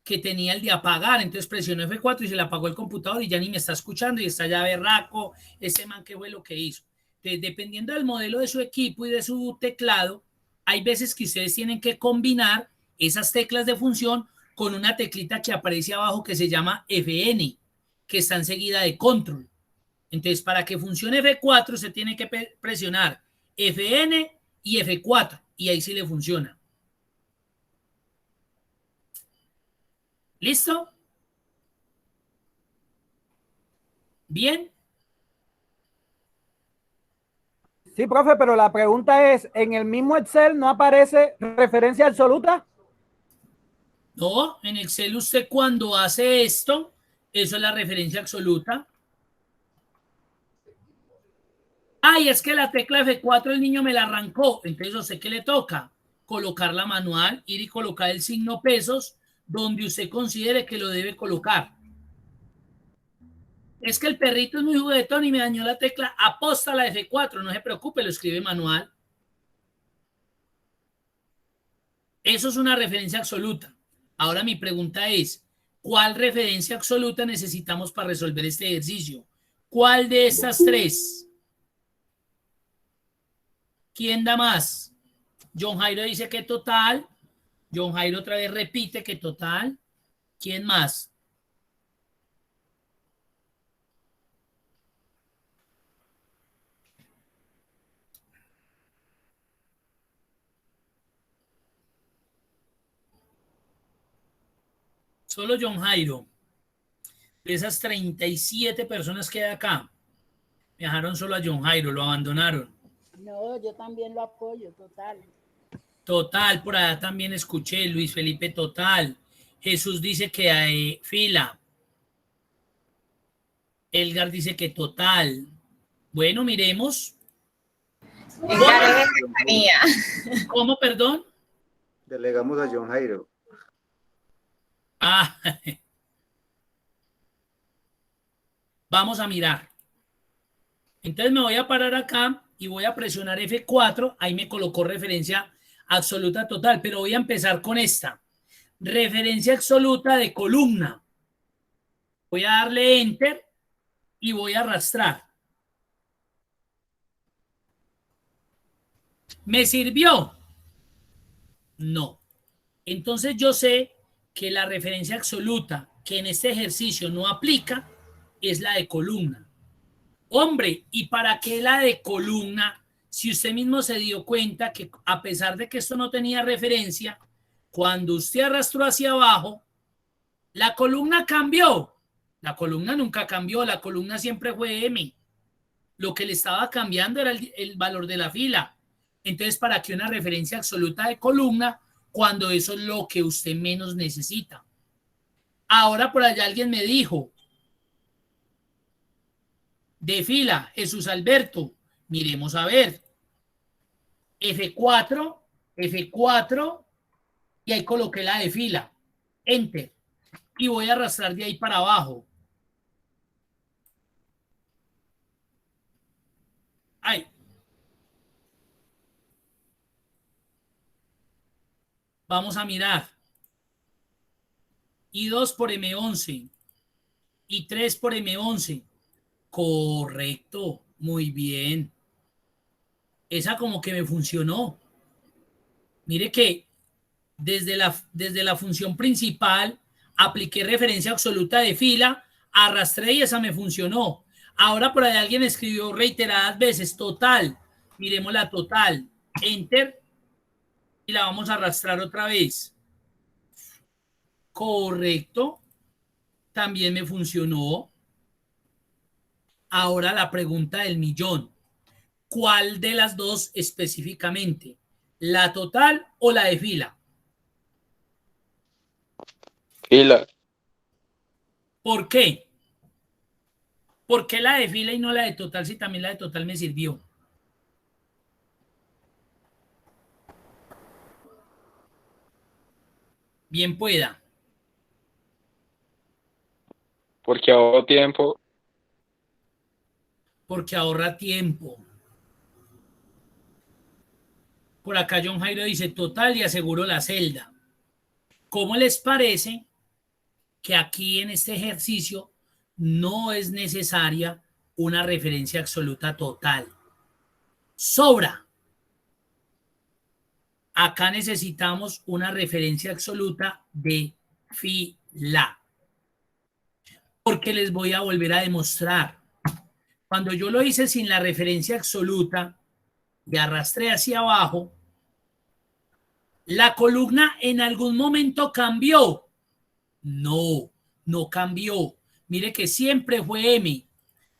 que tenía el de apagar, entonces presionó F4 y se le apagó el computador y ya ni me está escuchando y está ya berraco, ese man que fue lo que hizo. Entonces, dependiendo del modelo de su equipo y de su teclado, hay veces que ustedes tienen que combinar esas teclas de función con una teclita que aparece abajo que se llama FN, que está enseguida de control. Entonces, para que funcione F4, se tiene que presionar FN y F4 y ahí sí le funciona. ¿Listo? ¿Bien? Sí, profe, pero la pregunta es, ¿en el mismo Excel no aparece referencia absoluta? No, en Excel usted cuando hace esto, eso es la referencia absoluta. Ay, es que la tecla F4 el niño me la arrancó. Entonces, ¿usted qué le toca? Colocar la manual, ir y colocar el signo pesos donde usted considere que lo debe colocar. Es que el perrito es muy juguetón y me dañó la tecla, aposta la F4, no se preocupe, lo escribe manual. Eso es una referencia absoluta. Ahora mi pregunta es, ¿cuál referencia absoluta necesitamos para resolver este ejercicio? ¿Cuál de estas tres? ¿Quién da más? John Jairo dice que total. John Jairo otra vez repite que total. ¿Quién más? Solo John Jairo. De esas 37 personas que hay acá, dejaron solo a John Jairo, lo abandonaron. No, yo también lo apoyo, total. Total, por allá también escuché, Luis Felipe, total. Jesús dice que hay fila. Elgar dice que total. Bueno, miremos. ¿Cómo, perdón? Delegamos a John Jairo. Ah, vamos a mirar. Entonces me voy a parar acá y voy a presionar F4. Ahí me colocó referencia absoluta total, pero voy a empezar con esta. Referencia absoluta de columna. Voy a darle Enter y voy a arrastrar. ¿Me sirvió? No. Entonces yo sé que la referencia absoluta que en este ejercicio no aplica es la de columna. Hombre, ¿y para qué la de columna? Si usted mismo se dio cuenta que a pesar de que esto no tenía referencia, cuando usted arrastró hacia abajo, la columna cambió. La columna nunca cambió, la columna siempre fue M. Lo que le estaba cambiando era el valor de la fila. Entonces, ¿para qué una referencia absoluta de columna cuando eso es lo que usted menos necesita? Ahora por allá alguien me dijo, de fila, Jesús Alberto, miremos a ver. F4, F4, y ahí coloqué la de fila. Enter. Y voy a arrastrar de ahí para abajo. Ahí. Vamos a mirar. Y 2 por M11. Y 3 por M11. Correcto. Muy bien. Esa como que me funcionó. Mire que desde la función principal, apliqué referencia absoluta de fila, arrastré y esa me funcionó. Ahora por ahí alguien escribió reiteradas veces total. Miremos la total. Enter. Y la vamos a arrastrar otra vez. Correcto. También me funcionó. Ahora la pregunta del millón. ¿Cuál de las dos específicamente? ¿La total o la de fila? Fila. ¿Por qué? ¿Por qué la de fila y no la de total si también la de total me sirvió? Bien pueda. Porque ahorro tiempo. Porque ahorra tiempo. Por acá John Jairo dice total y aseguro la celda. ¿Cómo les parece que aquí en este ejercicio no es necesaria una referencia absoluta total? Sobra. Acá necesitamos una referencia absoluta de fila. Porque les voy a volver a demostrar. Cuando yo lo hice sin la referencia absoluta y arrastré hacia abajo, la columna en algún momento cambió. No, no cambió. Mire que siempre fue M,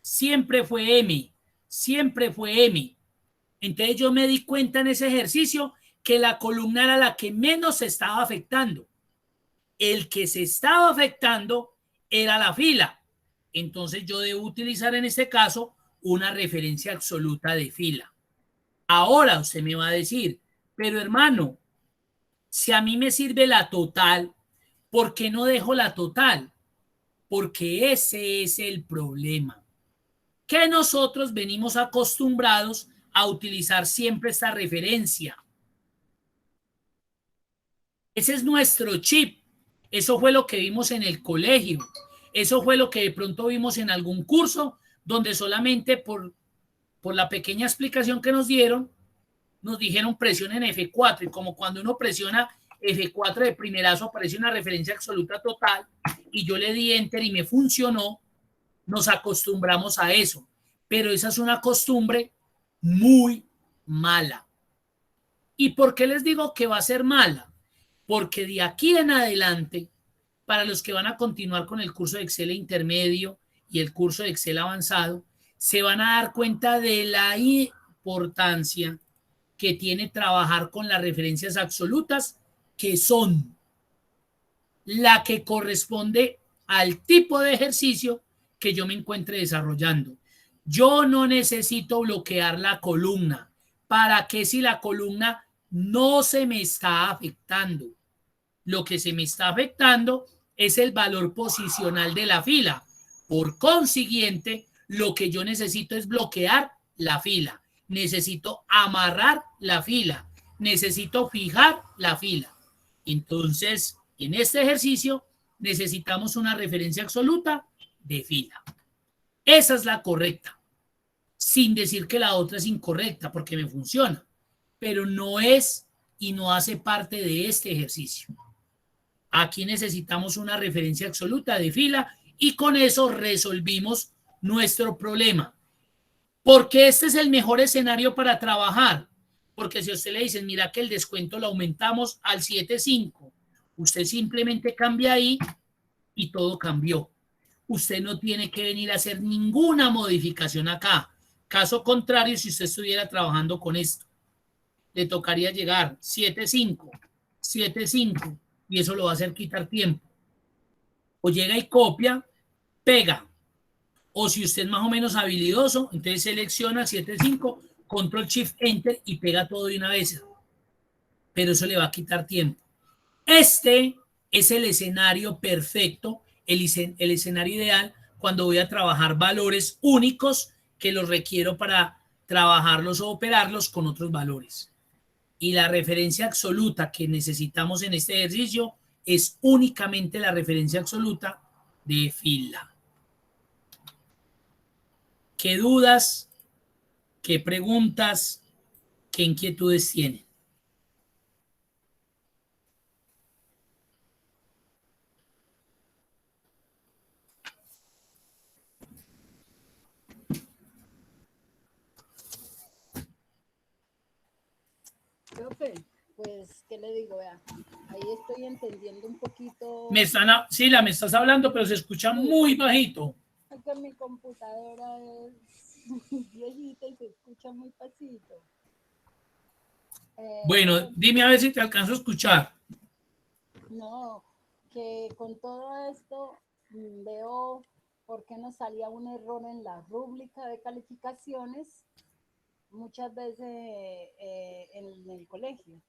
siempre fue M, siempre fue M. Entonces yo me di cuenta en ese ejercicio que la columna era la que menos se estaba afectando. El que se estaba afectando era la fila. Entonces yo debo utilizar en este caso una referencia absoluta de fila. Ahora usted me va a decir, pero hermano, si a mí me sirve la total, ¿por qué no dejo la total? Porque ese es el problema. Que nosotros venimos acostumbrados a utilizar siempre esta referencia. Ese es nuestro chip. Eso fue lo que vimos en el colegio. Eso fue lo que de pronto vimos en algún curso donde solamente por la pequeña explicación que nos dieron, nos dijeron presionen F4 y como cuando uno presiona F4 de primerazo aparece una referencia absoluta total y yo le di enter y me funcionó, nos acostumbramos a eso. Pero esa es una costumbre muy mala. ¿Y por qué les digo que va a ser mala? Porque de aquí en adelante, para los que van a continuar con el curso de Excel intermedio y el curso de Excel avanzado, se van a dar cuenta de la importancia que tiene trabajar con las referencias absolutas, que son la que corresponde al tipo de ejercicio que yo me encuentre desarrollando. Yo no necesito bloquear la columna. ¿Para qué si la columna no se me está afectando? Lo que se me está afectando es el valor posicional de la fila. Por consiguiente, lo que yo necesito es bloquear la fila. Necesito amarrar la fila. Necesito fijar la fila. Entonces, en este ejercicio necesitamos una referencia absoluta de fila. Esa es la correcta. Sin decir que la otra es incorrecta porque me funciona. Pero no es y no hace parte de este ejercicio. Aquí necesitamos una referencia absoluta de fila y con eso resolvimos nuestro problema. Porque este es el mejor escenario para trabajar. Porque si a usted le dicen, mira que el descuento lo aumentamos al 7.5, usted simplemente cambia ahí y todo cambió. Usted no tiene que venir a hacer ninguna modificación acá. Caso contrario, si usted estuviera trabajando con esto, le tocaría llegar 7.5, 7.5 y eso lo va a hacer quitar tiempo. O llega y copia, pega. O si usted es más o menos habilidoso, entonces selecciona 7.5, control shift enter y pega todo de una vez. Pero eso le va a quitar tiempo. Este es el escenario perfecto, el escenario ideal cuando voy a trabajar valores únicos que los requiero para trabajarlos o operarlos con otros valores. Y la referencia absoluta que necesitamos en este ejercicio es únicamente la referencia absoluta de fila. ¿Qué dudas, qué preguntas, qué inquietudes tienen? profe, pues, ¿qué le digo? Vea, ahí estoy entendiendo un poquito. Sí, me estás hablando, pero se escucha muy bajito. Es que mi computadora es viejita y se escucha muy pasito. Bueno, dime a ver si te alcanzo a escuchar. No, que con todo esto veo por qué nos salía un error en la rúbrica de calificaciones muchas veces en el colegio.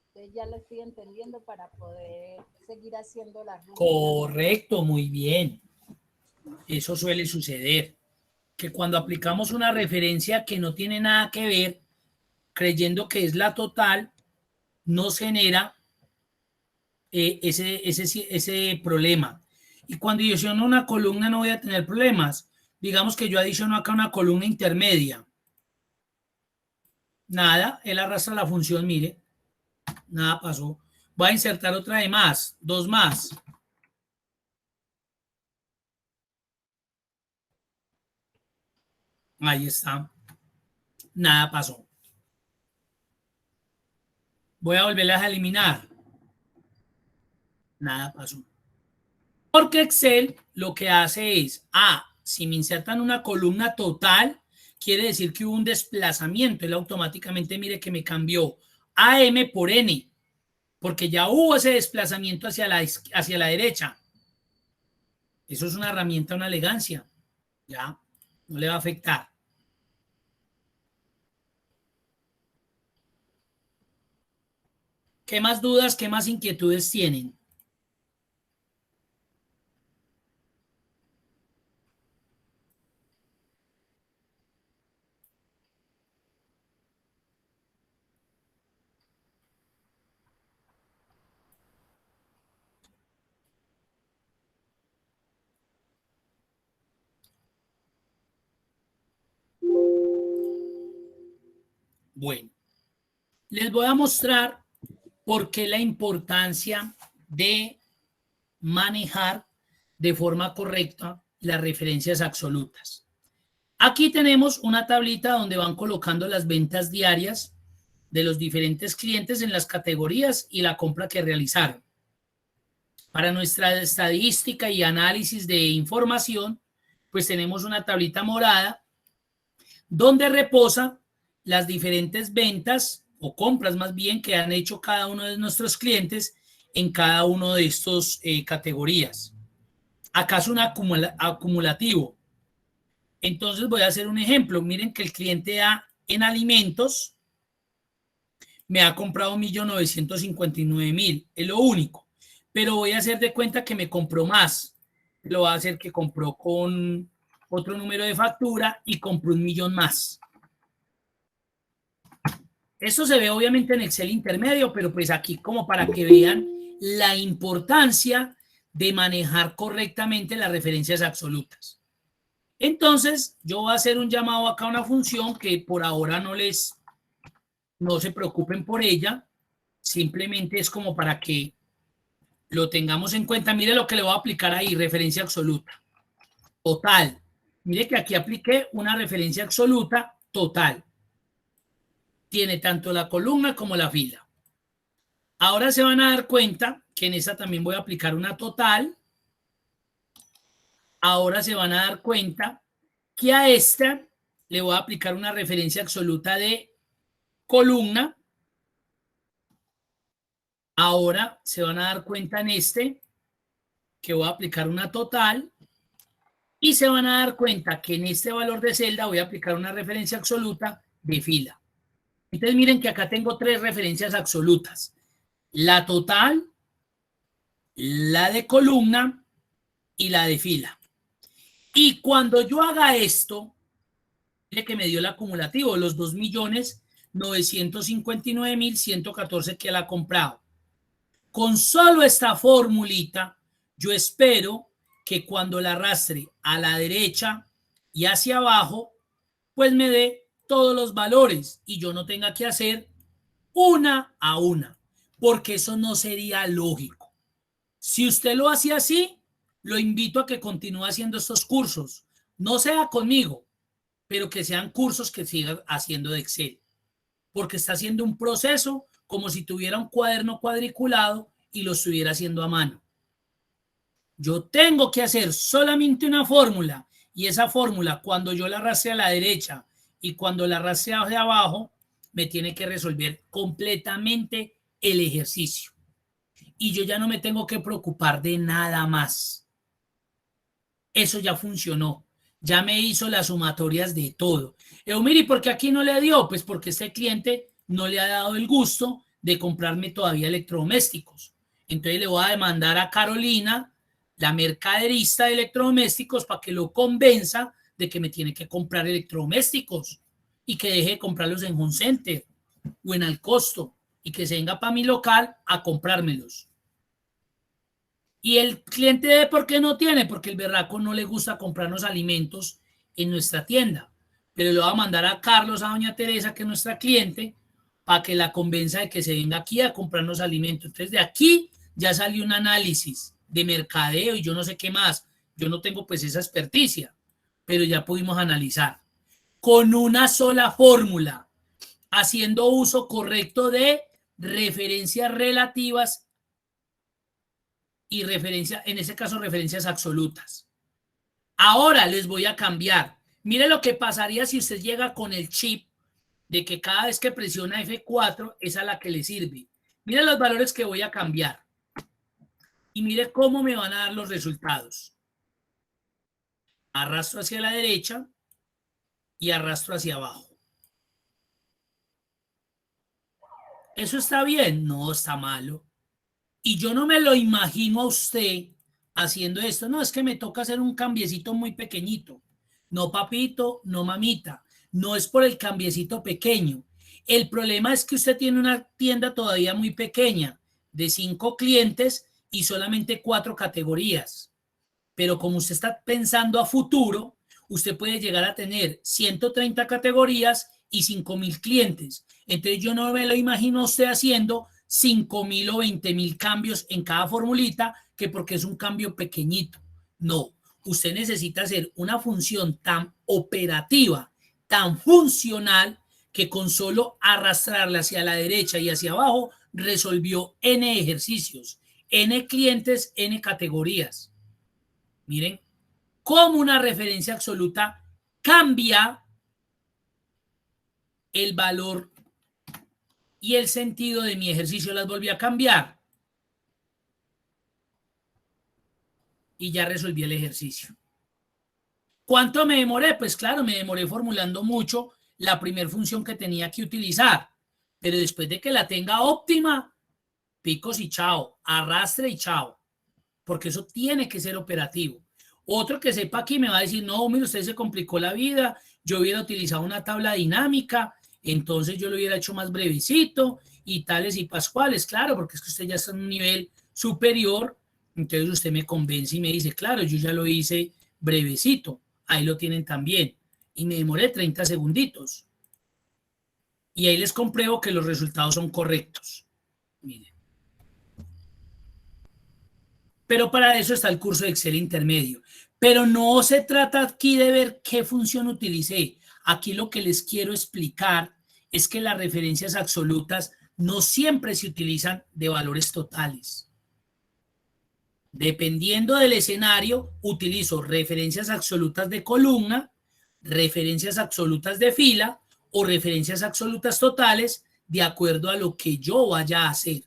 Entonces ya lo estoy entendiendo para poder seguir haciendo la rúbrica. Correcto, muy bien. Eso suele suceder, que cuando aplicamos una referencia que no tiene nada que ver, creyendo que es la total, nos genera ese problema. Y cuando yo adiciono una columna no voy a tener problemas. Digamos que yo adiciono acá una columna intermedia. Nada, él arrastra la función, mire. Nada pasó. Voy a insertar otra de más, 2 más. Ahí está. Nada pasó. Voy a volverlas a eliminar. Nada pasó. Porque Excel lo que hace es, si me insertan una columna total, quiere decir que hubo un desplazamiento. Él automáticamente, mire que me cambió AM por N, porque ya hubo ese desplazamiento hacia la derecha. Eso es una herramienta, una elegancia. Ya, no le va a afectar. ¿Qué más dudas, qué más inquietudes tienen? Bueno, les voy a mostrar por qué la importancia de manejar de forma correcta las referencias absolutas. Aquí tenemos una tablita donde van colocando las ventas diarias de los diferentes clientes en las categorías y la compra que realizaron. Para nuestra estadística y análisis de información, pues tenemos una tablita morada donde reposa las diferentes ventas o compras más bien que han hecho cada uno de nuestros clientes en cada uno de estos categorías. Acá es un acumulativo. Entonces voy a hacer un ejemplo. Miren que el cliente A en alimentos me ha comprado 1.959.000. Es lo único. Pero voy a hacer de cuenta que me compró más. Lo voy a hacer que compró con otro número de factura y compró 1.000.000 más. Esto se ve obviamente en Excel intermedio, pero pues aquí como para que vean la importancia de manejar correctamente las referencias absolutas. Entonces, yo voy a hacer un llamado acá a una función que por ahora no se preocupen por ella, simplemente es como para que lo tengamos en cuenta. Mire lo que le voy a aplicar ahí, referencia absoluta. Total. Mire que aquí apliqué una referencia absoluta total. Tiene tanto la columna como la fila. Ahora se van a dar cuenta que en esta también voy a aplicar una total. Ahora se van a dar cuenta que a esta le voy a aplicar una referencia absoluta de columna. Ahora se van a dar cuenta en este que voy a aplicar una total. Y se van a dar cuenta que en este valor de celda voy a aplicar una referencia absoluta de fila. Entonces miren que acá tengo 3 referencias absolutas. La total, la de columna y la de fila. Y cuando yo haga esto, mire que me dio el acumulativo, los 2.959.114 que él ha comprado. Con solo esta formulita, yo espero que cuando la arrastre a la derecha y hacia abajo, pues me dé todos los valores y yo no tenga que hacer una a una, porque eso no sería lógico. Si usted lo hace así, lo invito a que continúe haciendo estos cursos. No sea conmigo, pero que sean cursos que sigan haciendo de Excel, porque está haciendo un proceso como si tuviera un cuaderno cuadriculado y lo estuviera haciendo a mano. Yo tengo que hacer solamente una fórmula y esa fórmula, cuando yo la arrastre a la derecha y cuando la arrastre hacia abajo, me tiene que resolver completamente el ejercicio. Y yo ya no me tengo que preocupar de nada más. Eso ya funcionó. Ya me hizo las sumatorias de todo. Eumiri, ¿por qué aquí no le dio? Pues porque este cliente no le ha dado el gusto de comprarme todavía electrodomésticos. Entonces le voy a demandar a Carolina, la mercaderista de electrodomésticos, para que lo convenza de que me tiene que comprar electrodomésticos y que deje de comprarlos en Home Center o en Alcosto y que se venga para mi local a comprármelos. Y el cliente de por qué no tiene, porque el berraco no le gusta comprarnos alimentos en nuestra tienda. Pero le voy a mandar a Carlos, a doña Teresa, que es nuestra cliente, para que la convenza de que se venga aquí a comprarnos alimentos. Entonces de aquí ya salió un análisis de mercadeo y yo no sé qué más. Yo no tengo pues esa experticia, pero ya pudimos analizar. Con una sola fórmula, haciendo uso correcto de referencias relativas y referencia, en ese caso referencias absolutas. Ahora les voy a cambiar. Mire lo que pasaría si usted llega con el chip de que cada vez que presiona F4 es a la que le sirve. Mire los valores que voy a cambiar y mire cómo me van a dar los resultados. Arrastro hacia la derecha y arrastro hacia abajo. ¿Eso está bien? No, está malo. Y yo no me lo imagino a usted haciendo esto. No, es que me toca hacer un cambiecito muy pequeñito. No, papito, no, mamita. No es por el cambiecito pequeño. El problema es que usted tiene una tienda todavía muy pequeña, de 5 clientes y solamente 4 categorías. Pero como usted está pensando a futuro, usted puede llegar a tener 130 categorías y 5,000 clientes. Entonces yo no me lo imagino a usted haciendo 5,000 o 20,000 cambios en cada formulita, que porque es un cambio pequeñito. No, usted necesita hacer una función tan operativa, tan funcional, que con solo arrastrarla hacia la derecha y hacia abajo resolvió N ejercicios, N clientes, N categorías. Miren cómo una referencia absoluta cambia el valor y el sentido de mi ejercicio. Las volví a cambiar y ya resolví el ejercicio. ¿Cuánto me demoré? Pues claro, me demoré formulando mucho la primera función que tenía que utilizar, pero después de que la tenga óptima, picos y chao, arrastre y chao, porque eso tiene que ser operativo. Otro que sepa aquí me va a decir, no, mire, usted se complicó la vida, yo hubiera utilizado una tabla dinámica, entonces yo lo hubiera hecho más brevecito y tales y pascuales. Claro, porque es que usted ya está en un nivel superior, entonces usted me convence y me dice, claro, yo ya lo hice brevecito, ahí lo tienen también, y me demoré 30 segunditos. Y ahí les compruebo que los resultados son correctos. Miren. Pero para eso está el curso de Excel intermedio. Pero no se trata aquí de ver qué función utilicé. Aquí lo que les quiero explicar es que las referencias absolutas no siempre se utilizan de valores totales. Dependiendo del escenario, utilizo referencias absolutas de columna, referencias absolutas de fila o referencias absolutas totales de acuerdo a lo que yo vaya a hacer.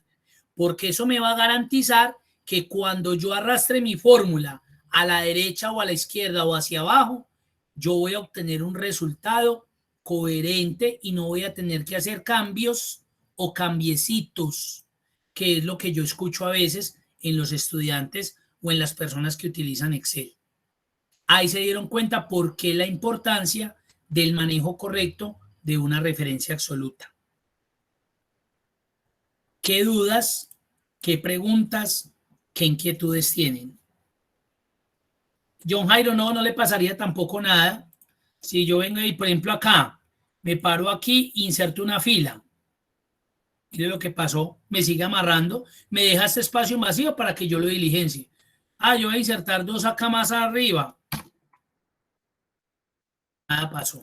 Porque eso me va a garantizar que cuando yo arrastre mi fórmula a la derecha o a la izquierda o hacia abajo, yo voy a obtener un resultado coherente y no voy a tener que hacer cambios o cambiecitos, que es lo que yo escucho a veces en los estudiantes o en las personas que utilizan Excel. Ahí se dieron cuenta por qué la importancia del manejo correcto de una referencia absoluta. ¿Qué dudas, qué preguntas, qué inquietudes tienen? John Jairo, no le pasaría tampoco nada si yo vengo y, por ejemplo, acá, me paro aquí, inserto una fila. Mire lo que pasó, me sigue amarrando, me deja este espacio vacío para que yo lo diligencie. Yo voy a insertar 2 acá más arriba. Nada pasó.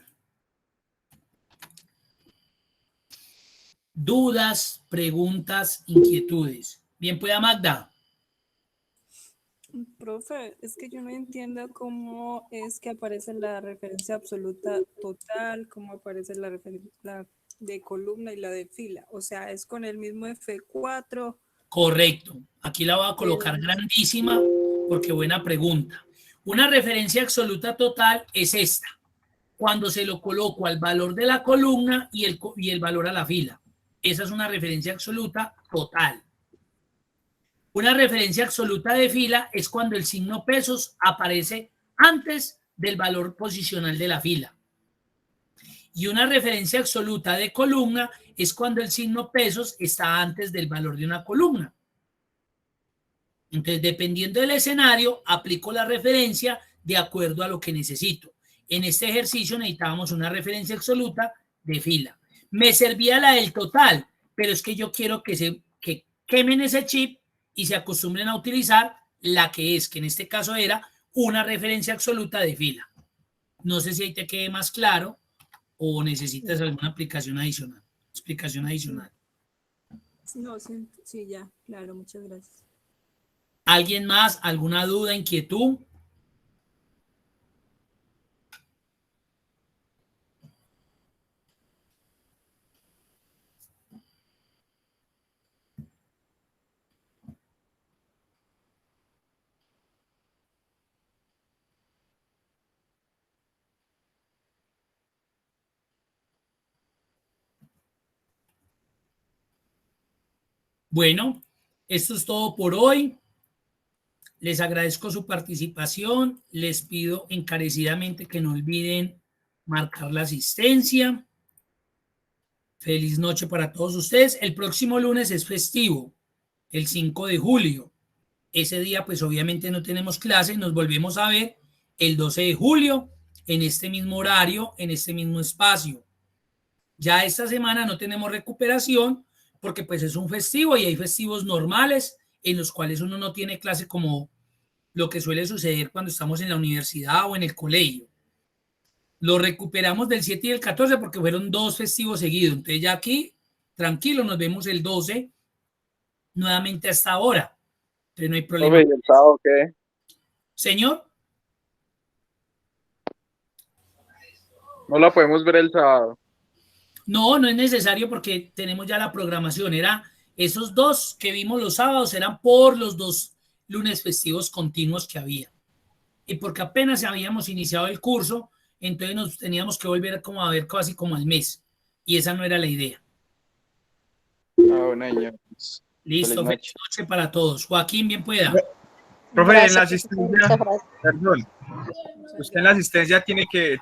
dudas, preguntas, inquietudes. Bien, pueda Magda. Profe, es que yo no entiendo cómo es que aparece la referencia absoluta total, cómo aparece la referencia de columna y la de fila. O sea, es con el mismo F4. Correcto. Aquí la voy a colocar grandísima porque buena pregunta. Una referencia absoluta total es esta. Cuando se lo coloco al valor de la columna y el valor a la fila. Esa es una referencia absoluta total. Una referencia absoluta de fila es cuando el signo pesos aparece antes del valor posicional de la fila. Y una referencia absoluta de columna es cuando el signo pesos está antes del valor de una columna. Entonces, dependiendo del escenario, aplico la referencia de acuerdo a lo que necesito. En este ejercicio necesitábamos una referencia absoluta de fila. Me servía la del total, pero es que yo quiero que quemen ese chip y se acostumbren a utilizar la que en este caso era una referencia absoluta de fila. No sé si ahí te quede más claro o necesitas alguna explicación adicional. No, sí, ya, claro, muchas gracias. ¿Alguien más? ¿Alguna duda, inquietud? Bueno, esto es todo por hoy. Les agradezco su participación. Les pido encarecidamente que no olviden marcar la asistencia. Feliz noche para todos ustedes. El próximo lunes es festivo, el 5 de julio. Ese día, pues obviamente no tenemos clase. Nos volvemos a ver el 12 de julio en este mismo horario, en este mismo espacio. Ya esta semana no tenemos recuperación porque pues es un festivo y hay festivos normales en los cuales uno no tiene clase como lo que suele suceder cuando estamos en la universidad o en el colegio. Lo recuperamos del 7 y el 14 porque fueron 2 festivos seguidos. Entonces ya aquí, tranquilo, nos vemos el 12 nuevamente hasta ahora. Entonces no hay problema. ¿Y el sábado qué? Señor. No la podemos ver el sábado. No, no es necesario porque tenemos ya la programación. Esos 2 que vimos los sábados eran por los 2 lunes festivos continuos que había. Y porque apenas habíamos iniciado el curso, entonces nos teníamos que volver como a ver casi como al mes. Y esa no era la idea. Bueno, ya. Listo, feliz noche para todos. Joaquín, bien pueda. Profe, en la asistencia, perdón, usted en la asistencia tiene que